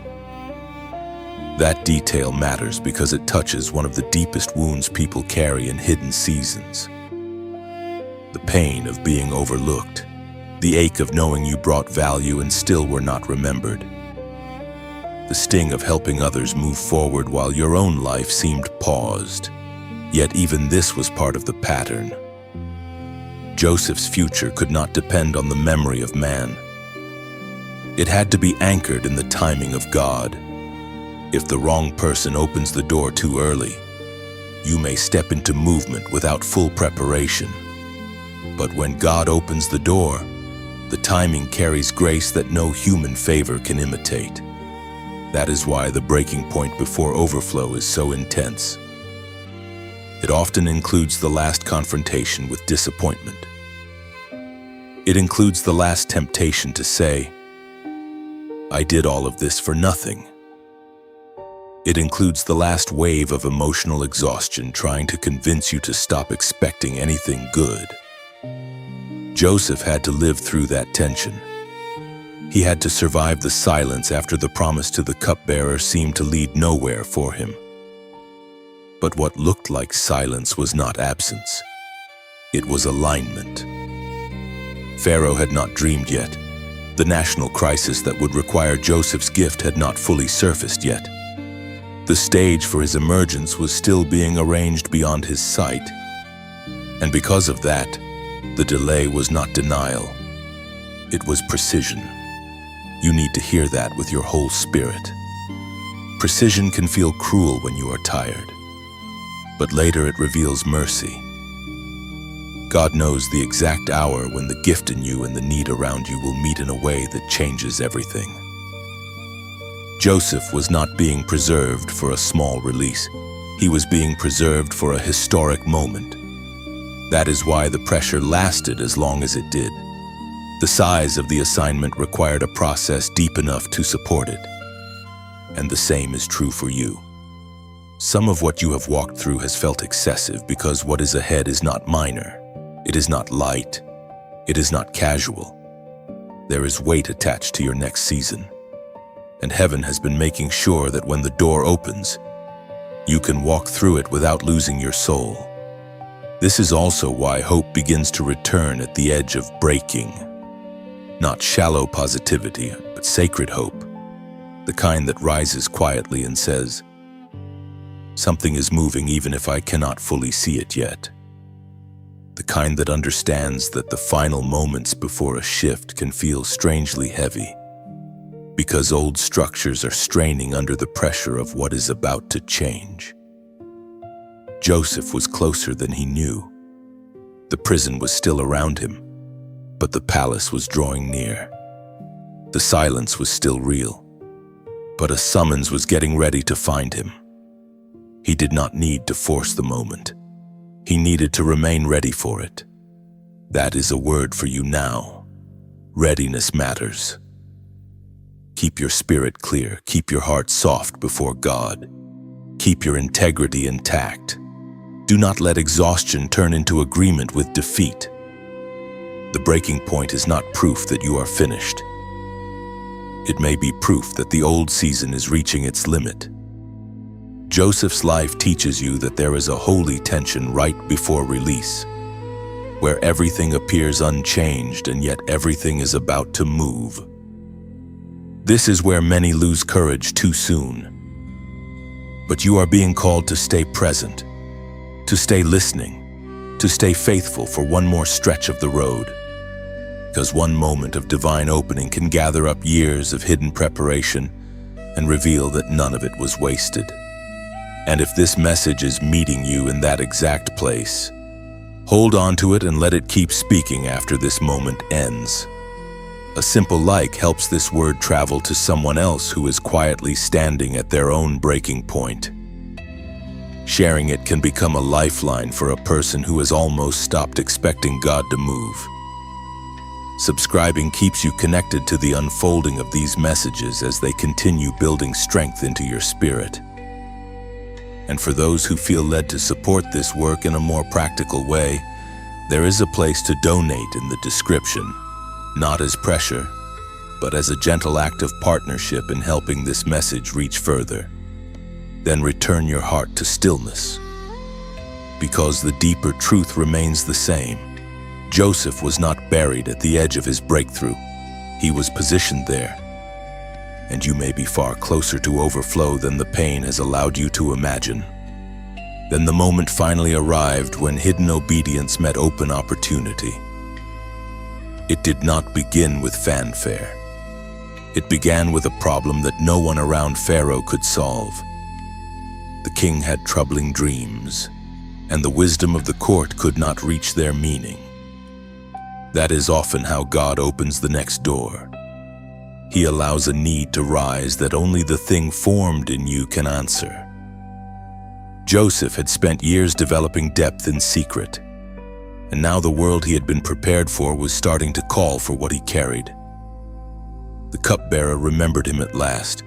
That detail matters because it touches one of the deepest wounds people carry in hidden seasons. The pain of being overlooked. The ache of knowing you brought value and still were not remembered. The sting of helping others move forward while your own life seemed paused. Yet even this was part of the pattern. Joseph's future could not depend on the memory of man. It had to be anchored in the timing of God. If the wrong person opens the door too early, you may step into movement without full preparation. But when God opens the door, the timing carries grace that no human favor can imitate. That is why the breaking point before overflow is so intense. It often includes the last confrontation with disappointment. It includes the last temptation to say, I did all of this for nothing. It includes the last wave of emotional exhaustion trying to convince you to stop expecting anything good. Joseph had to live through that tension. He had to survive the silence after the promise to the cupbearer seemed to lead nowhere for him. But what looked like silence was not absence. It was alignment. Pharaoh had not dreamed yet. The national crisis that would require Joseph's gift had not fully surfaced yet. The stage for his emergence was still being arranged beyond his sight. And because of that, the delay was not denial. It was precision. You need to hear that with your whole spirit. Precision can feel cruel when you are tired, but later it reveals mercy. God knows the exact hour when the gift in you and the need around you will meet in a way that changes everything. Joseph was not being preserved for a small release. He was being preserved for a historic moment. That is why the pressure lasted as long as it did. The size of the assignment required a process deep enough to support it. And the same is true for you. Some of what you have walked through has felt excessive because what is ahead is not minor. It is not light. It is not casual. There is weight attached to your next season. And heaven has been making sure that when the door opens, you can walk through it without losing your soul. This is also why hope begins to return at the edge of breaking. Not shallow positivity, but sacred hope. The kind that rises quietly and says, something is moving even if I cannot fully see it yet. The kind that understands that the final moments before a shift can feel strangely heavy, because old structures are straining under the pressure of what is about to change. Joseph was closer than he knew. The prison was still around him, but the palace was drawing near. The silence was still real, but a summons was getting ready to find him. He did not need to force the moment. He needed to remain ready for it. That is a word for you now. Readiness matters. Keep your spirit clear. Keep your heart soft before God. Keep your integrity intact. Do not let exhaustion turn into agreement with defeat. The breaking point is not proof that you are finished. It may be proof that the old season is reaching its limit. Joseph's life teaches you that there is a holy tension right before release, where everything appears unchanged and yet everything is about to move. This is where many lose courage too soon. But you are being called to stay present, to stay listening, to stay faithful for one more stretch of the road. Because one moment of divine opening can gather up years of hidden preparation and reveal that none of it was wasted. And if this message is meeting you in that exact place, hold on to it and let it keep speaking after this moment ends. A simple like helps this word travel to someone else who is quietly standing at their own breaking point. Sharing it can become a lifeline for a person who has almost stopped expecting God to move. Subscribing keeps you connected to the unfolding of these messages as they continue building strength into your spirit. And for those who feel led to support this work in a more practical way, there is a place to donate in the description, not as pressure, but as a gentle act of partnership in helping this message reach further. Then return your heart to stillness, because the deeper truth remains the same. Joseph was not buried at the edge of his breakthrough. He was positioned there. And you may be far closer to overflow than the pain has allowed you to imagine. Then the moment finally arrived when hidden obedience met open opportunity. It did not begin with fanfare. It began with a problem that no one around Pharaoh could solve. The king had troubling dreams, and the wisdom of the court could not reach their meaning. That is often how God opens the next door. He allows a need to rise that only the thing formed in you can answer. Joseph had spent years developing depth in secret, and now the world he had been prepared for was starting to call for what he carried. The cupbearer remembered him at last,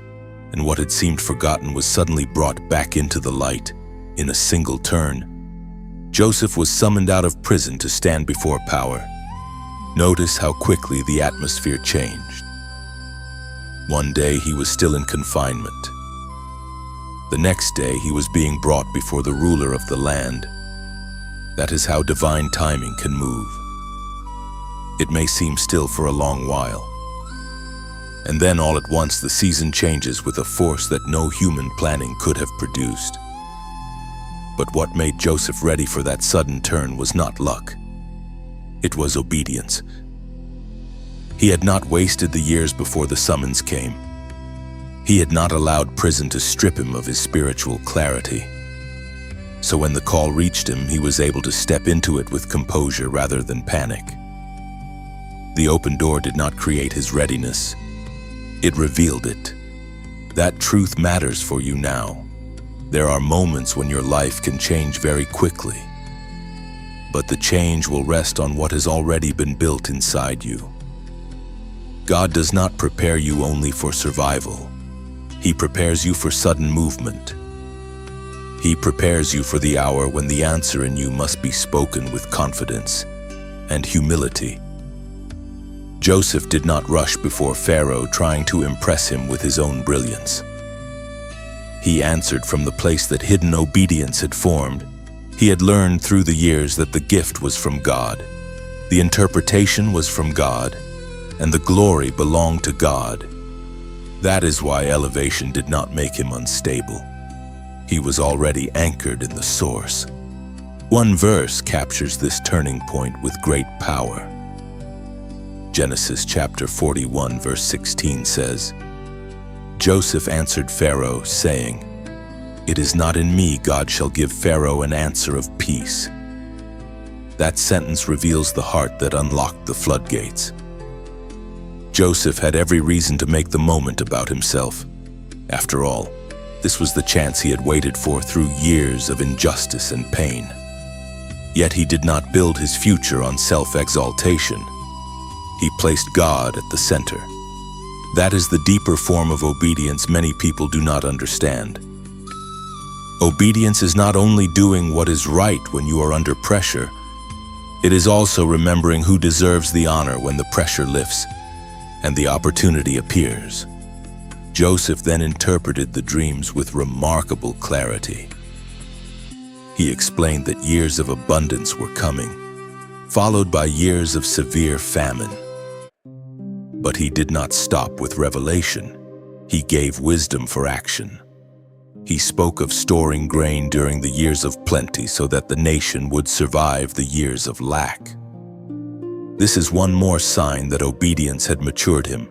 and what had seemed forgotten was suddenly brought back into the light in a single turn. Joseph was summoned out of prison to stand before power. Notice how quickly the atmosphere changed. One day he was still in confinement. The next day he was being brought before the ruler of the land. That is how divine timing can move. It may seem still for a long while. And then all at once the season changes with a force that no human planning could have produced. But what made Joseph ready for that sudden turn was not luck. It was obedience. He had not wasted the years before the summons came. He had not allowed prison to strip him of his spiritual clarity. So when the call reached him, he was able to step into it with composure rather than panic. The open door did not create his readiness. It revealed it. That truth matters for you now. There are moments when your life can change very quickly. But the change will rest on what has already been built inside you. God does not prepare you only for survival. He prepares you for sudden movement. He prepares you for the hour when the answer in you must be spoken with confidence and humility. Joseph did not rush before Pharaoh trying to impress him with his own brilliance. He answered from the place that hidden obedience had formed. He had learned through the years that the gift was from God, the interpretation was from God, and the glory belonged to God. That is why elevation did not make him unstable. He was already anchored in the source. One verse captures this turning point with great power. Genesis chapter 41 verse 16 says, Joseph answered Pharaoh, saying, "It is not in me God shall give Pharaoh an answer of peace." That sentence reveals the heart that unlocked the floodgates. Joseph had every reason to make the moment about himself. After all, this was the chance he had waited for through years of injustice and pain. Yet he did not build his future on self-exaltation. He placed God at the center. That is the deeper form of obedience many people do not understand. Obedience is not only doing what is right when you are under pressure, it is also remembering who deserves the honor when the pressure lifts and the opportunity appears. Joseph then interpreted the dreams with remarkable clarity. He explained that years of abundance were coming, followed by years of severe famine. But he did not stop with revelation. He gave wisdom for action. He spoke of storing grain during the years of plenty so that the nation would survive the years of lack. This is one more sign that obedience had matured him.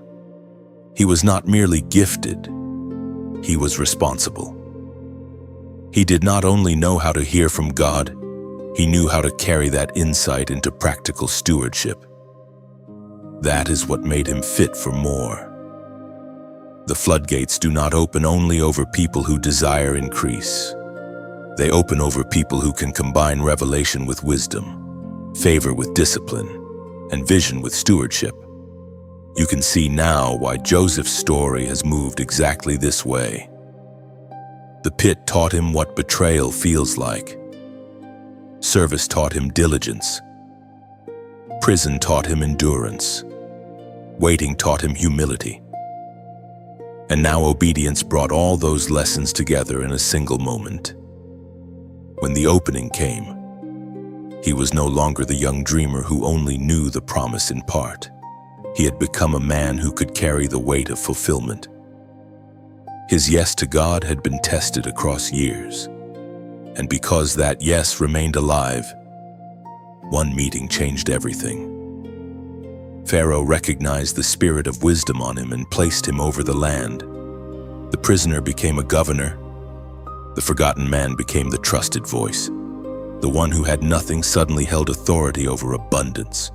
He was not merely gifted, he was responsible. He did not only know how to hear from God, he knew how to carry that insight into practical stewardship. That is what made him fit for more. The floodgates do not open only over people who desire increase. They open over people who can combine revelation with wisdom, favor with discipline, and vision with stewardship. You can see now why Joseph's story has moved exactly this way. The pit taught him what betrayal feels like. Service taught him diligence. Prison taught him endurance. Waiting taught him humility. And now obedience brought all those lessons together in a single moment. When the opening came, he was no longer the young dreamer who only knew the promise in part. He had become a man who could carry the weight of fulfillment. His yes to God had been tested across years. And because that yes remained alive, one meeting changed everything. Pharaoh recognized the spirit of wisdom on him and placed him over the land. The prisoner became a governor. The forgotten man became the trusted voice. The one who had nothing suddenly held authority over abundance.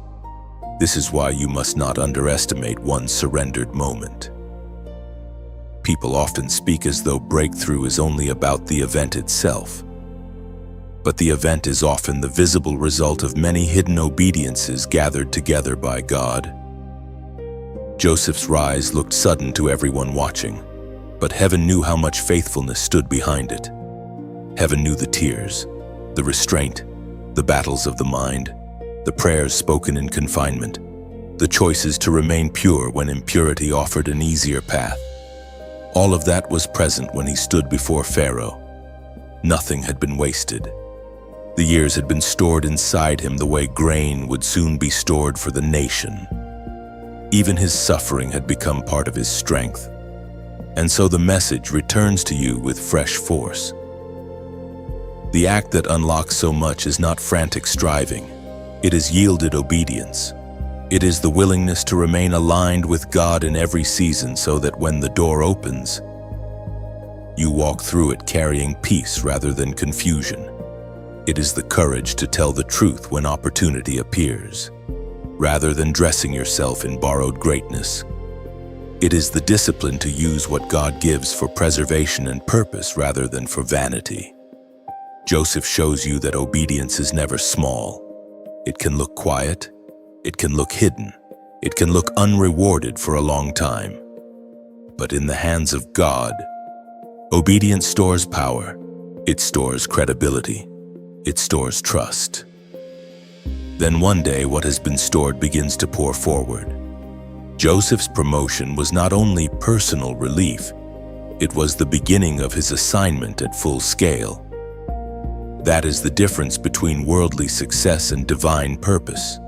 This is why you must not underestimate one surrendered moment. People often speak as though breakthrough is only about the event itself. But the event is often the visible result of many hidden obediences gathered together by God. Joseph's rise looked sudden to everyone watching, but heaven knew how much faithfulness stood behind it. Heaven knew the tears, the restraint, the battles of the mind, the prayers spoken in confinement, the choices to remain pure when impurity offered an easier path. All of that was present when he stood before Pharaoh. Nothing had been wasted. The years had been stored inside him the way grain would soon be stored for the nation. Even his suffering had become part of his strength. And so the message returns to you with fresh force. The act that unlocks so much is not frantic striving. It is yielded obedience. It is the willingness to remain aligned with God in every season so that when the door opens, you walk through it carrying peace rather than confusion. It is the courage to tell the truth when opportunity appears, rather than dressing yourself in borrowed greatness. It is the discipline to use what God gives for preservation and purpose rather than for vanity. Joseph shows you that obedience is never small. It can look quiet, it can look hidden, it can look unrewarded for a long time. But in the hands of God, obedience stores power, it stores credibility, it stores trust. Then one day what has been stored begins to pour forward. Joseph's promotion was not only personal relief, it was the beginning of his assignment at full scale. That is the difference between worldly success and divine purpose.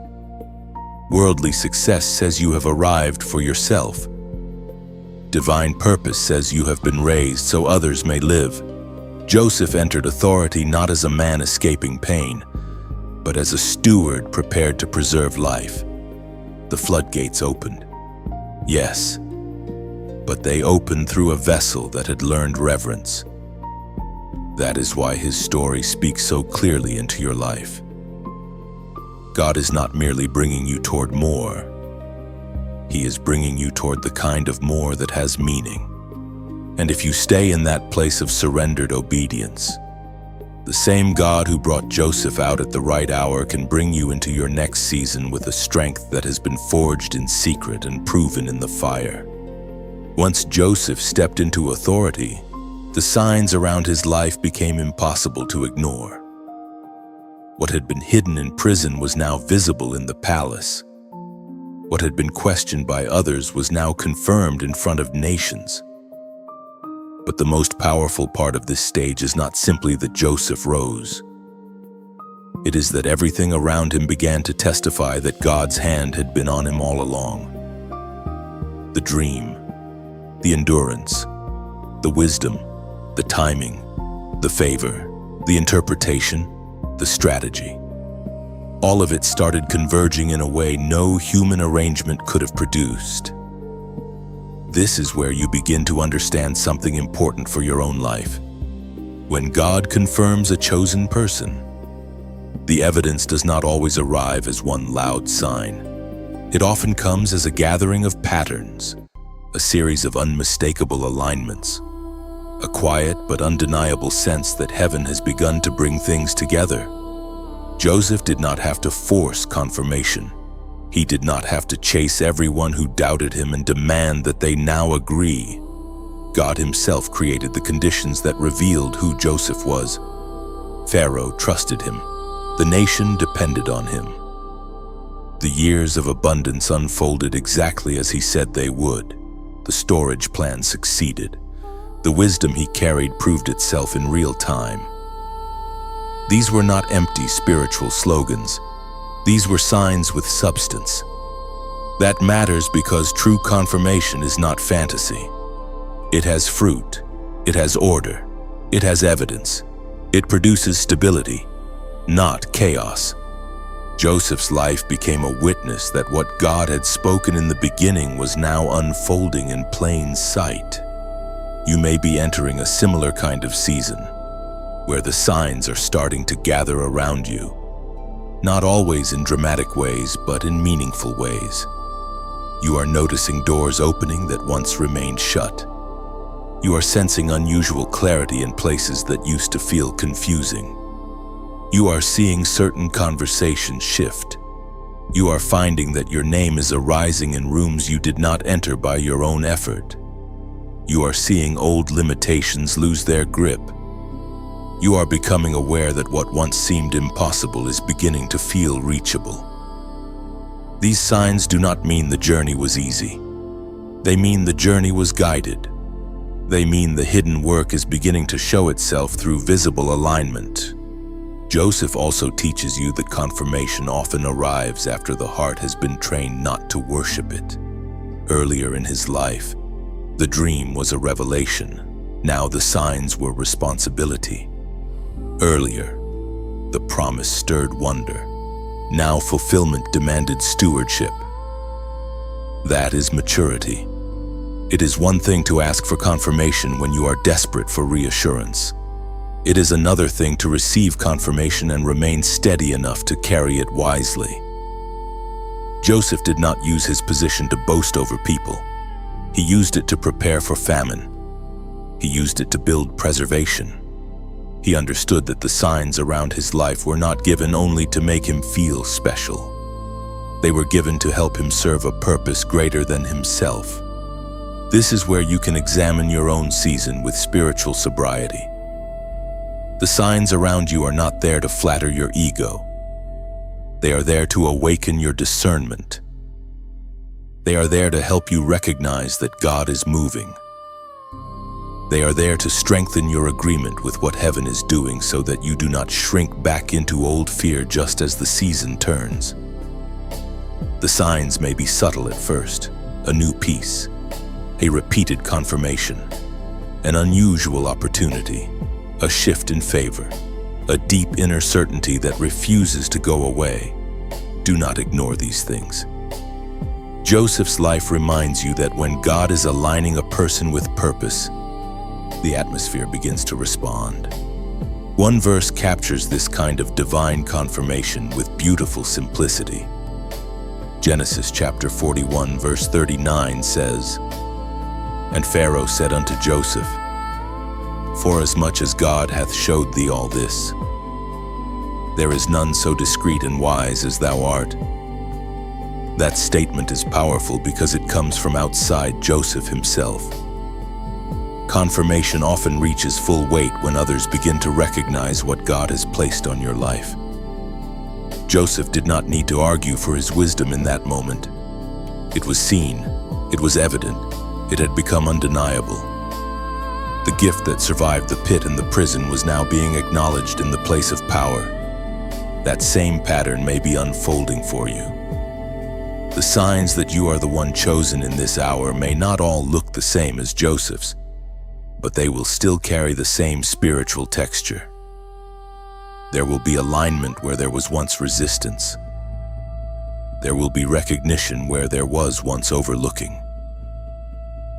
Worldly success says you have arrived for yourself. Divine purpose says you have been raised so others may live. Joseph entered authority not as a man escaping pain, but as a steward prepared to preserve life. The floodgates opened. Yes, but they opened through a vessel that had learned reverence. That is why his story speaks so clearly into your life. God is not merely bringing you toward more. He is bringing you toward the kind of more that has meaning. And if you stay in that place of surrendered obedience, the same God who brought Joseph out at the right hour can bring you into your next season with a strength that has been forged in secret and proven in the fire. Once Joseph stepped into authority, the signs around his life became impossible to ignore. What had been hidden in prison was now visible in the palace. What had been questioned by others was now confirmed in front of nations. But the most powerful part of this stage is not simply that Joseph rose. It is that everything around him began to testify that God's hand had been on him all along. The dream, the endurance, the wisdom, the timing, the favor, the interpretation, the strategy. All of it started converging in a way no human arrangement could have produced. This is where you begin to understand something important for your own life. When God confirms a chosen person, the evidence does not always arrive as one loud sign. It often comes as a gathering of patterns, a series of unmistakable alignments, a quiet but undeniable sense that heaven has begun to bring things together. Joseph did not have to force confirmation. He did not have to chase everyone who doubted him and demand that they now agree. God himself created the conditions that revealed who Joseph was. Pharaoh trusted him. The nation depended on him. The years of abundance unfolded exactly as he said they would. The storage plan succeeded. The wisdom he carried proved itself in real time. These were not empty spiritual slogans. These were signs with substance. That matters because true confirmation is not fantasy. It has fruit, it has order, it has evidence. It produces stability, not chaos. Joseph's life became a witness that what God had spoken in the beginning was now unfolding in plain sight. You may be entering a similar kind of season, where the signs are starting to gather around you. Not always in dramatic ways, but in meaningful ways. You are noticing doors opening that once remained shut. You are sensing unusual clarity in places that used to feel confusing. You are seeing certain conversations shift. You are finding that your name is arising in rooms you did not enter by your own effort. You are seeing old limitations lose their grip. You are becoming aware that what once seemed impossible is beginning to feel reachable. These signs do not mean the journey was easy. They mean the journey was guided. They mean the hidden work is beginning to show itself through visible alignment. Joseph also teaches you that confirmation often arrives after the heart has been trained not to worship it. Earlier in his life, the dream was a revelation. Now the signs were responsibility. Earlier, the promise stirred wonder. Now fulfillment demanded stewardship. That is maturity. It is one thing to ask for confirmation when you are desperate for reassurance. It is another thing to receive confirmation and remain steady enough to carry it wisely. Joseph did not use his position to boast over people. He used it to prepare for famine. He used it to build preservation. He understood that the signs around his life were not given only to make him feel special. They were given to help him serve a purpose greater than himself. This is where you can examine your own season with spiritual sobriety. The signs around you are not there to flatter your ego. They are there to awaken your discernment. They are there to help you recognize that God is moving. They are there to strengthen your agreement with what heaven is doing so that you do not shrink back into old fear just as the season turns. The signs may be subtle at first, a new peace, a repeated confirmation, an unusual opportunity, a shift in favor, a deep inner certainty that refuses to go away. Do not ignore these things. Joseph's life reminds you that when God is aligning a person with purpose, the atmosphere begins to respond. One verse captures this kind of divine confirmation with beautiful simplicity. Genesis chapter 41 verse 39 says, "And Pharaoh said unto Joseph, Forasmuch as God hath showed thee all this, there is none so discreet and wise as thou art." That statement is powerful because it comes from outside Joseph himself. Confirmation often reaches full weight when others begin to recognize what God has placed on your life. Joseph did not need to argue for his wisdom in that moment. It was seen, it was evident, it had become undeniable. The gift that survived the pit and the prison was now being acknowledged in the place of power. That same pattern may be unfolding for you. The signs that you are the one chosen in this hour may not all look the same as Joseph's, but they will still carry the same spiritual texture. There will be alignment where there was once resistance. There will be recognition where there was once overlooking.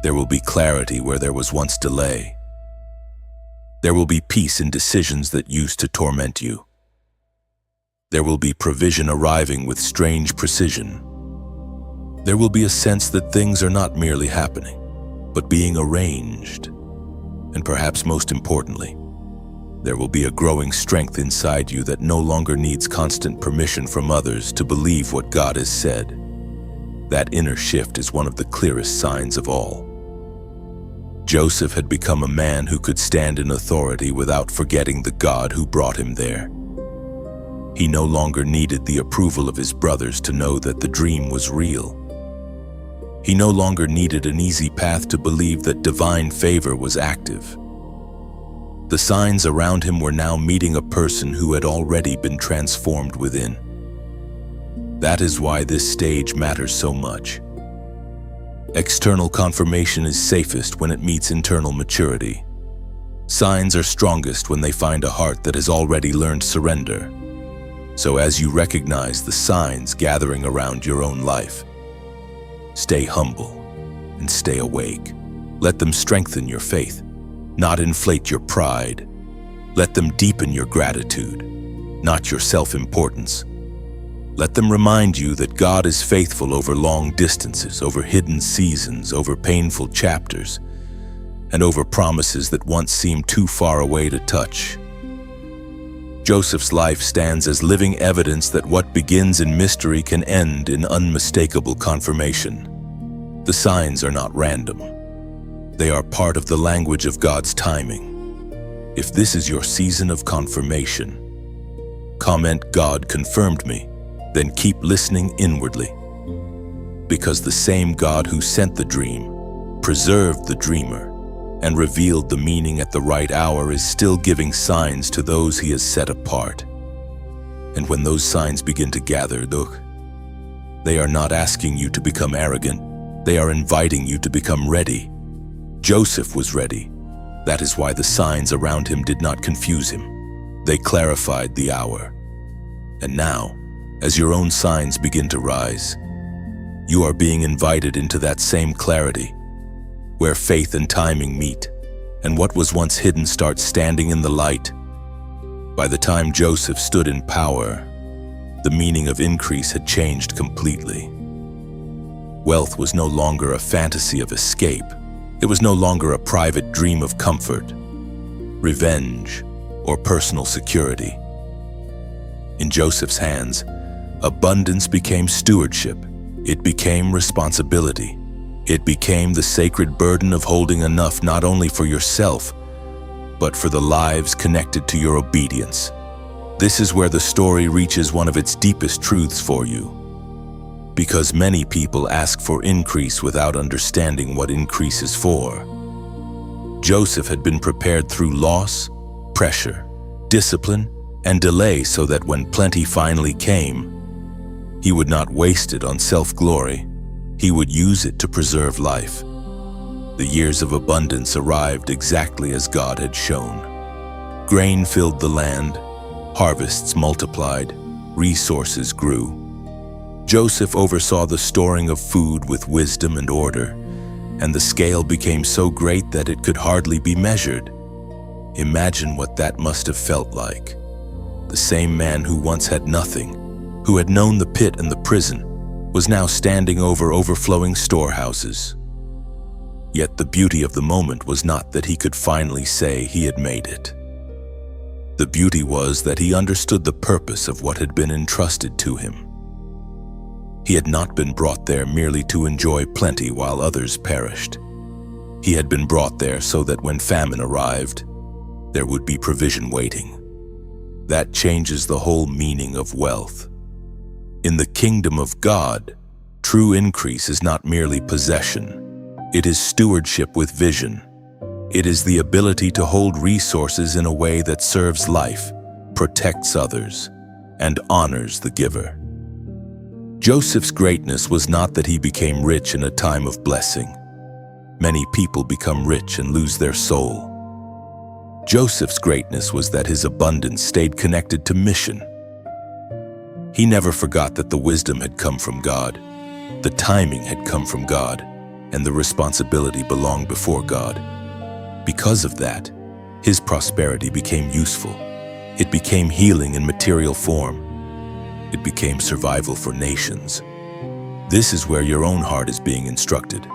There will be clarity where there was once delay. There will be peace in decisions that used to torment you. There will be provision arriving with strange precision. There will be a sense that things are not merely happening, but being arranged. And perhaps most importantly, there will be a growing strength inside you that no longer needs constant permission from others to believe what God has said. That inner shift is one of the clearest signs of all. Joseph had become a man who could stand in authority without forgetting the God who brought him there. He no longer needed the approval of his brothers to know that the dream was real. He no longer needed an easy path to believe that divine favor was active. The signs around him were now meeting a person who had already been transformed within. That is why this stage matters so much. External confirmation is safest when it meets internal maturity. Signs are strongest when they find a heart that has already learned surrender. So as you recognize the signs gathering around your own life, stay humble and stay awake. Let them strengthen your faith, not inflate your pride. Let them deepen your gratitude, not your self-importance. Let them remind you that God is faithful over long distances, over hidden seasons, over painful chapters, and over promises that once seemed too far away to touch. Joseph's life stands as living evidence that what begins in mystery can end in unmistakable confirmation. The signs are not random. They are part of the language of God's timing. If this is your season of confirmation, comment "God confirmed me," then keep listening inwardly. Because the same God who sent the dream preserved the dreamer. and revealed the meaning at the right hour is still giving signs to those he has set apart. And when those signs begin to gather, they are not asking you to become arrogant. They are inviting you to become ready. Joseph was ready. That is why the signs around him did not confuse him. They clarified the hour. And now, as your own signs begin to rise, you are being invited into that same clarity, where faith and timing meet, and what was once hidden starts standing in the light. By the time Joseph stood in power, the meaning of increase had changed completely. Wealth was no longer a fantasy of escape. It was no longer a private dream of comfort, revenge, or personal security. In Joseph's hands, abundance became stewardship. It became responsibility. It became the sacred burden of holding enough not only for yourself, but for the lives connected to your obedience. This is where the story reaches one of its deepest truths for you. Because many people ask for increase without understanding what increase is for. Joseph had been prepared through loss, pressure, discipline, and delay so that when plenty finally came, he would not waste it on self-glory. He would use it to preserve life. The years of abundance arrived exactly as God had shown. Grain filled the land, harvests multiplied, resources grew. Joseph oversaw the storing of food with wisdom and order, and the scale became so great that it could hardly be measured. Imagine what that must have felt like. The same man who once had nothing, who had known the pit and the prison, was now standing over overflowing storehouses. Yet the beauty of the moment was not that he could finally say he had made it. The beauty was that he understood the purpose of what had been entrusted to him. He had not been brought there merely to enjoy plenty while others perished. He had been brought there so that when famine arrived, there would be provision waiting. That changes the whole meaning of wealth. In the kingdom of God, true increase is not merely possession. It is stewardship with vision. It is the ability to hold resources in a way that serves life, protects others, and honors the giver. Joseph's greatness was not that he became rich in a time of blessing. Many people become rich and lose their soul. Joseph's greatness was that his abundance stayed connected to mission. He never forgot that the wisdom had come from God, the timing had come from God, and the responsibility belonged before God. Because of that, his prosperity became useful. It became healing in material form. It became survival for nations. This is where your own heart is being instructed.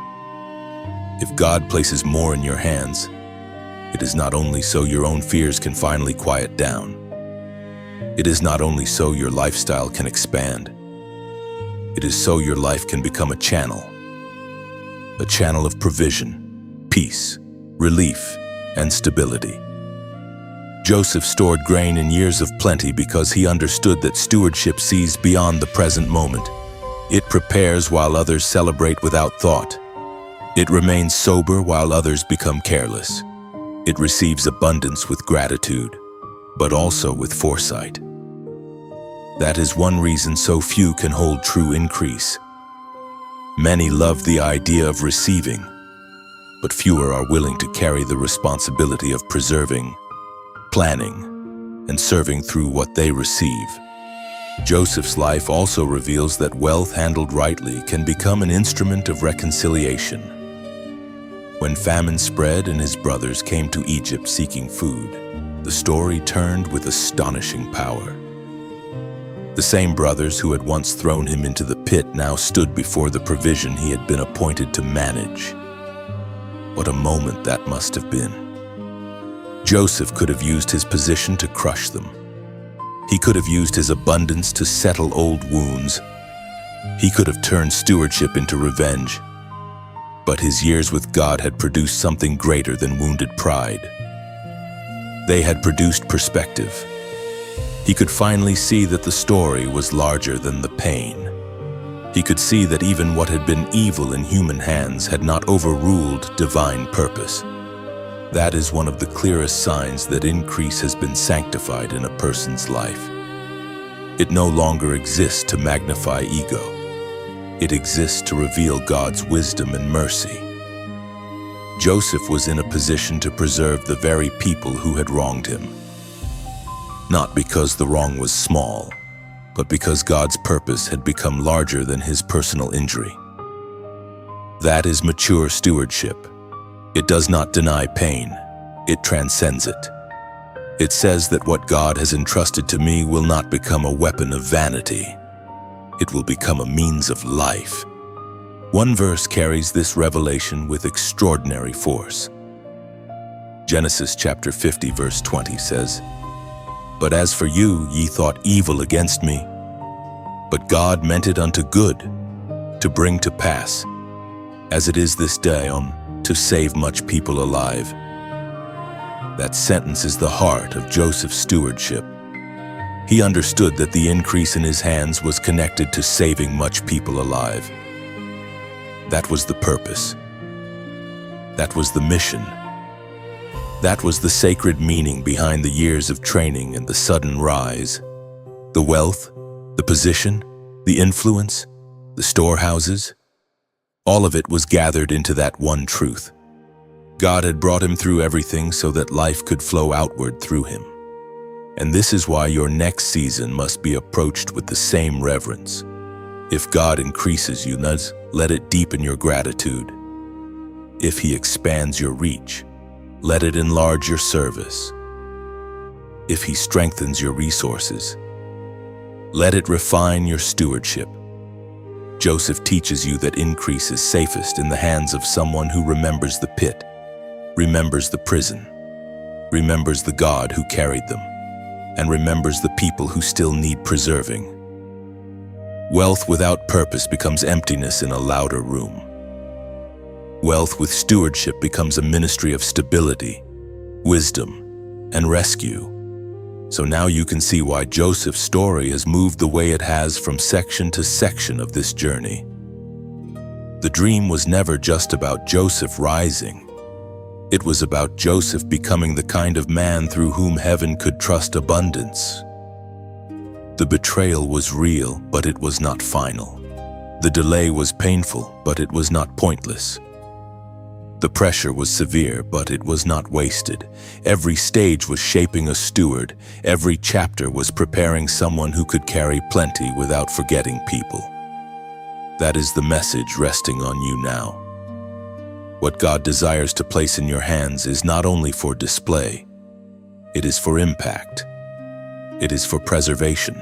If God places more in your hands, it is not only so your own fears can finally quiet down. It is not only so your lifestyle can expand. It is so your life can become a channel of provision, peace, relief, and stability. Joseph stored grain in years of plenty because he understood that stewardship sees beyond the present moment. It prepares while others celebrate without thought. It remains sober while others become careless. It receives abundance with gratitude, but also with foresight. That is one reason so few can hold true increase. Many love the idea of receiving, but fewer are willing to carry the responsibility of preserving, planning, and serving through what they receive. Joseph's life also reveals that wealth handled rightly can become an instrument of reconciliation. When famine spread and his brothers came to Egypt seeking food, the story turned with astonishing power. The same brothers who had once thrown him into the pit now stood before the provision he had been appointed to manage. What a moment that must have been. Joseph could have used his position to crush them. He could have used his abundance to settle old wounds. He could have turned stewardship into revenge. But his years with God had produced something greater than wounded pride. They had produced perspective. He could finally see that the story was larger than the pain. He could see that even what had been evil in human hands had not overruled divine purpose. That is one of the clearest signs that increase has been sanctified in a person's life. It no longer exists to magnify ego. It exists to reveal God's wisdom and mercy. Joseph was in a position to preserve the very people who had wronged him. Not because the wrong was small, but because God's purpose had become larger than his personal injury. That is mature stewardship. It does not deny pain, it transcends it. It says that what God has entrusted to me will not become a weapon of vanity. It will become a means of life. One verse carries this revelation with extraordinary force. Genesis chapter 50 verse 20 says, "But as for you, ye thought evil against me, but God meant it unto good, to bring to pass, as it is this day, to save much people alive." That sentence is the heart of Joseph's stewardship. He understood that the increase in his hands was connected to saving much people alive. That was the purpose. That was the mission. That was the sacred meaning behind the years of training and the sudden rise. The wealth, the position, the influence, the storehouses, all of it was gathered into that one truth. God had brought him through everything so that life could flow outward through him. And this is why your next season must be approached with the same reverence. If God increases you, let it deepen your gratitude. If he expands your reach, let it enlarge your service. If he strengthens your resources, let it refine your stewardship. Joseph teaches you that increase is safest in the hands of someone who remembers the pit, remembers the prison, remembers the God who carried them, and remembers the people who still need preserving. Wealth without purpose becomes emptiness in a louder room. Wealth with stewardship becomes a ministry of stability, wisdom, and rescue. So now you can see why Joseph's story has moved the way it has from section to section of this journey. The dream was never just about Joseph rising. It was about Joseph becoming the kind of man through whom heaven could trust abundance. The betrayal was real, but it was not final. The delay was painful, but it was not pointless. The pressure was severe, but it was not wasted. Every stage was shaping a steward. Every chapter was preparing someone who could carry plenty without forgetting people. That is the message resting on you now. What God desires to place in your hands is not only for display, it is for impact. It is for preservation.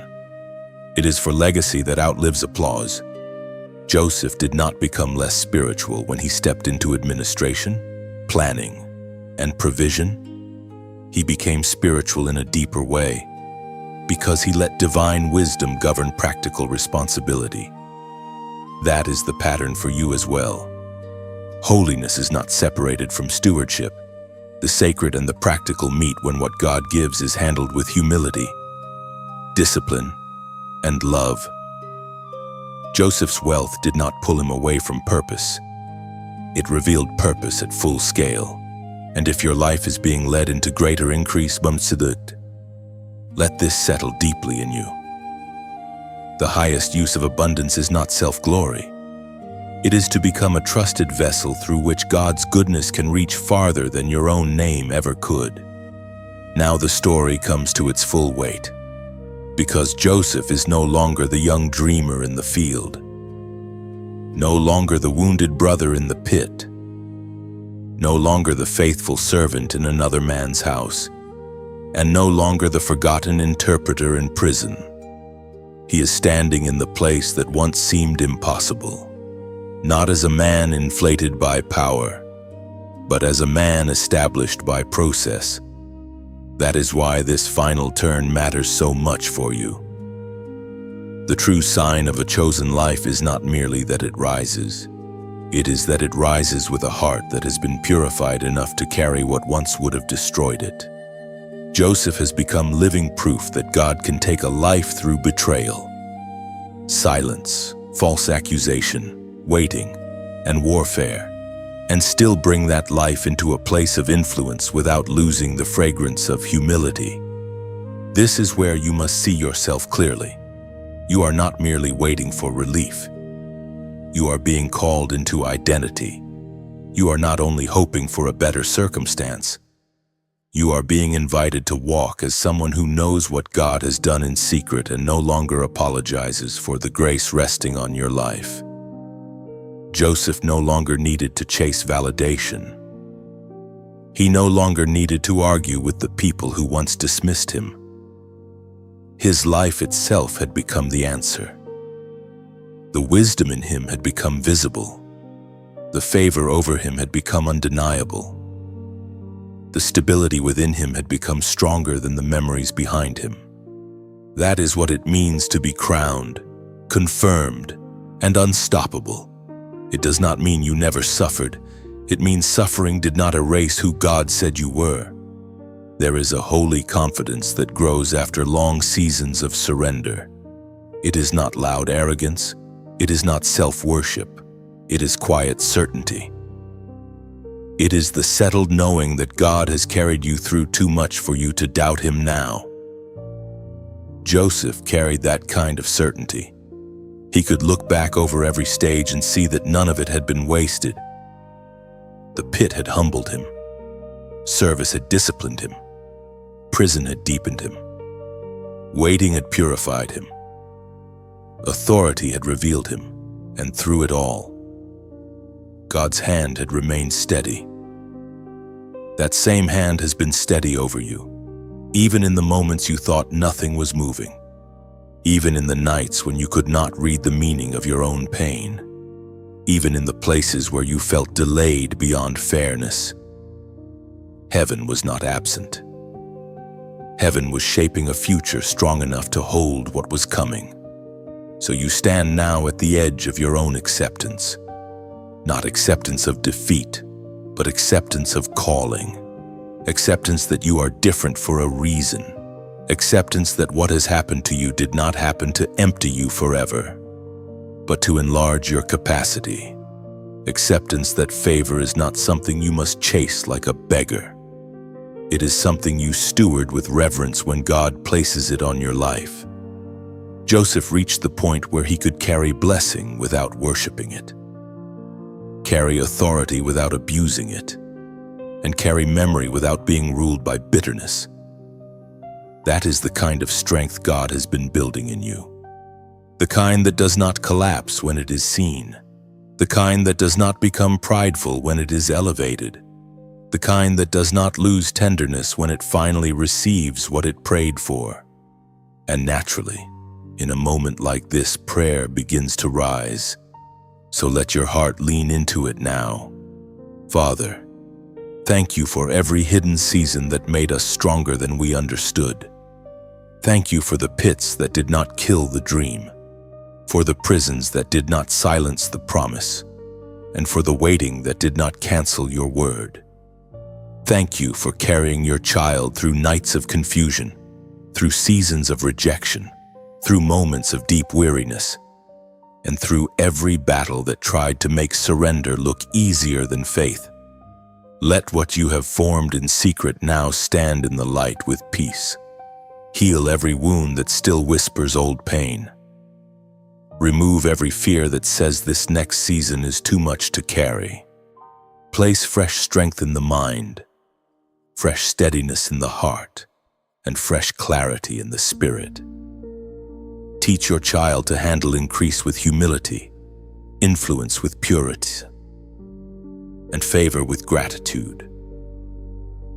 It is for legacy that outlives applause. Joseph did not become less spiritual when he stepped into administration, planning, and provision. He became spiritual in a deeper way because he let divine wisdom govern practical responsibility. That is the pattern for you as well. Holiness is not separated from stewardship. The sacred and the practical meet when what God gives is handled with humility, discipline, and love. Joseph's wealth did not pull him away from purpose. It revealed purpose at full scale. And if your life is being led into greater increase, let this settle deeply in you. The highest use of abundance is not self-glory. It is to become a trusted vessel through which God's goodness can reach farther than your own name ever could. Now the story comes to its full weight. Because Joseph is no longer the young dreamer in the field, no longer the wounded brother in the pit, no longer the faithful servant in another man's house, and no longer the forgotten interpreter in prison. He is standing in the place that once seemed impossible, not as a man inflated by power, but as a man established by process. That is why this final turn matters so much for you. The true sign of a chosen life is not merely that it rises. It is that it rises with a heart that has been purified enough to carry what once would have destroyed it. Joseph has become living proof that God can take a life through betrayal, silence, false accusation, waiting, and warfare, and still bring that life into a place of influence without losing the fragrance of humility. This is where you must see yourself clearly. You are not merely waiting for relief. You are being called into identity. You are not only hoping for a better circumstance. You are being invited to walk as someone who knows what God has done in secret and no longer apologizes for the grace resting on your life. Joseph no longer needed to chase validation. He no longer needed to argue with the people who once dismissed him. His life itself had become the answer. The wisdom in him had become visible. The favor over him had become undeniable. The stability within him had become stronger than the memories behind him. That is what it means to be crowned, confirmed, and unstoppable. It does not mean you never suffered. It means suffering did not erase who God said you were. There is a holy confidence that grows after long seasons of surrender. It is not loud arrogance. It is not self-worship. It is quiet certainty. It is the settled knowing that God has carried you through too much for you to doubt him now. Joseph carried that kind of certainty. He could look back over every stage and see that none of it had been wasted. The pit had humbled him. Service had disciplined him. Prison had deepened him. Waiting had purified him. Authority had revealed him, and through it all, God's hand had remained steady. That same hand has been steady over you, even in the moments you thought nothing was moving, even in the nights when you could not read the meaning of your own pain, even in the places where you felt delayed beyond fairness. Heaven was not absent. Heaven was shaping a future strong enough to hold what was coming. So you stand now at the edge of your own acceptance. Not acceptance of defeat, but acceptance of calling. Acceptance that you are different for a reason. Acceptance that what has happened to you did not happen to empty you forever, but to enlarge your capacity. Acceptance that favor is not something you must chase like a beggar. It is something you steward with reverence when God places it on your life. Joseph reached the point where he could carry blessing without worshiping it, carry authority without abusing it, and carry memory without being ruled by bitterness. That is the kind of strength God has been building in you. The kind that does not collapse when it is seen. The kind that does not become prideful when it is elevated. The kind that does not lose tenderness when it finally receives what it prayed for. And naturally, in a moment like this, prayer begins to rise. So let your heart lean into it now. Father, thank you for every hidden season that made us stronger than we understood. Thank you for the pits that did not kill the dream, for the prisons that did not silence the promise, and for the waiting that did not cancel your word. Thank you for carrying your child through nights of confusion, through seasons of rejection, through moments of deep weariness, and through every battle that tried to make surrender look easier than faith. Let what you have formed in secret now stand in the light with peace. Heal every wound that still whispers old pain. Remove every fear that says this next season is too much to carry. Place fresh strength in the mind, fresh steadiness in the heart, and fresh clarity in the spirit. Teach your child to handle increase with humility, influence with purity, and favor with gratitude.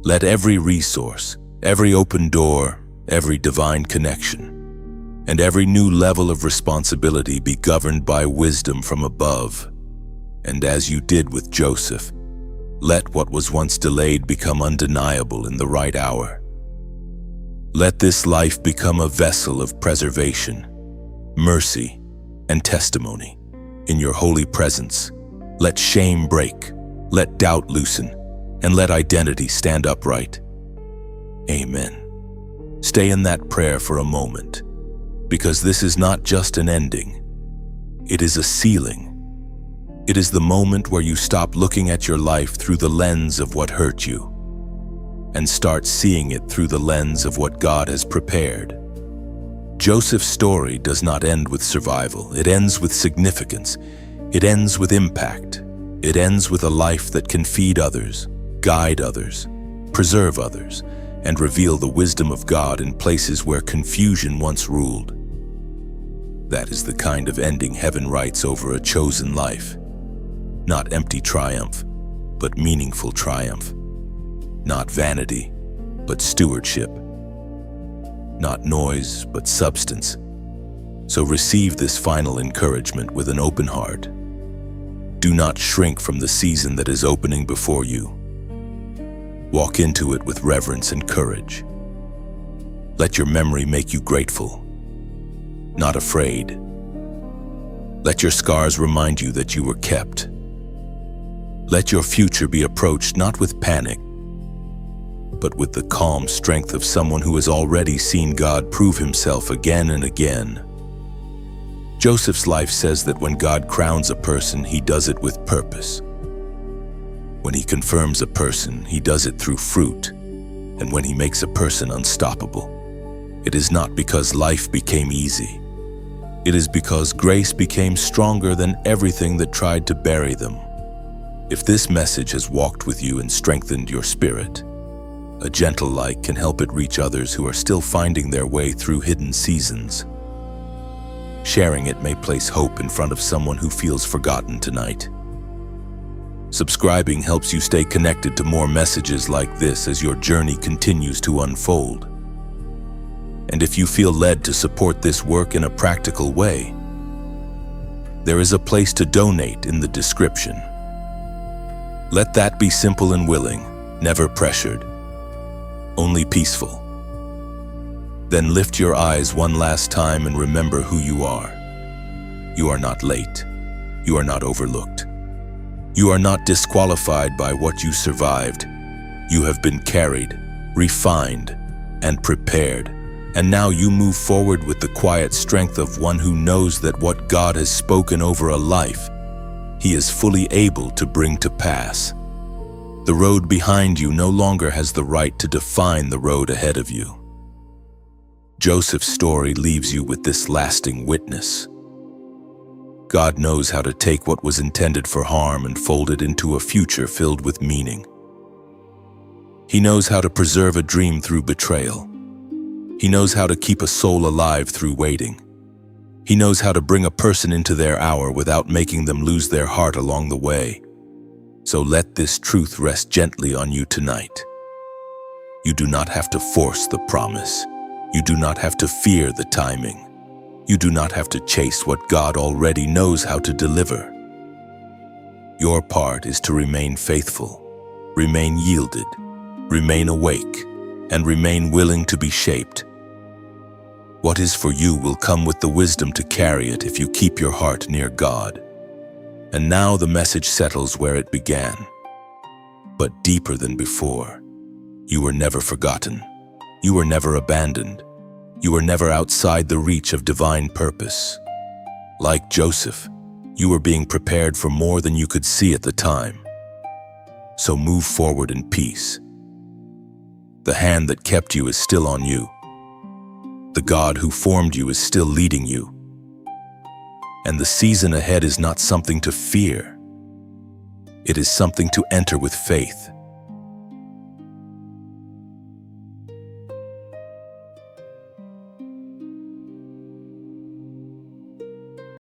Let every resource, every open door, every divine connection, and every new level of responsibility be governed by wisdom from above. And as you did with Joseph, let what was once delayed become undeniable in the right hour. Let this life become a vessel of preservation, mercy, and testimony. In your holy presence, let shame break, let doubt loosen, and let identity stand upright. Amen. Stay in that prayer for a moment, because this is not just an ending, it is a sealing. It is the moment where you stop looking at your life through the lens of what hurt you and start seeing it through the lens of what God has prepared. Joseph's story does not end with survival. It ends with significance. It ends with impact. It ends with a life that can feed others, guide others, preserve others, and reveal the wisdom of God in places where confusion once ruled. That is the kind of ending heaven writes over a chosen life. Not empty triumph, but meaningful triumph. Not vanity, but stewardship. Not noise, but substance. So receive this final encouragement with an open heart. Do not shrink from the season that is opening before you. Walk into it with reverence and courage. Let your memory make you grateful, not afraid. Let your scars remind you that you were kept. Let your future be approached not with panic, but with the calm strength of someone who has already seen God prove himself again and again. Joseph's life says that when God crowns a person, he does it with purpose. When he confirms a person, he does it through fruit. And when he makes a person unstoppable, it is not because life became easy. It is because grace became stronger than everything that tried to bury them. If this message has walked with you and strengthened your spirit, a gentle light can help it reach others who are still finding their way through hidden seasons. Sharing it may place hope in front of someone who feels forgotten tonight. Subscribing helps you stay connected to more messages like this as your journey continues to unfold. And if you feel led to support this work in a practical way, there is a place to donate in the description. Let that be simple and willing, never pressured, only peaceful. Then lift your eyes one last time and remember who you are. You are not late. You are not overlooked. You are not disqualified by what you survived. You have been carried, refined, and prepared. And now you move forward with the quiet strength of one who knows that what God has spoken over a life, he is fully able to bring to pass. The road behind you no longer has the right to define the road ahead of you. Joseph's story leaves you with this lasting witness. God knows how to take what was intended for harm and fold it into a future filled with meaning. He knows how to preserve a dream through betrayal. He knows how to keep a soul alive through waiting. He knows how to bring a person into their hour without making them lose their heart along the way. So let this truth rest gently on you tonight. You do not have to force the promise. You do not have to fear the timing. You do not have to chase what God already knows how to deliver. Your part is to remain faithful, remain yielded, remain awake, and remain willing to be shaped. What is for you will come with the wisdom to carry it if you keep your heart near God. And now the message settles where it began, but deeper than before. You were never forgotten. You were never abandoned. You were never outside the reach of divine purpose. Like Joseph, you were being prepared for more than you could see at the time. So move forward in peace. The hand that kept you is still on you. The God who formed you is still leading you. And the season ahead is not something to fear. It is something to enter with faith.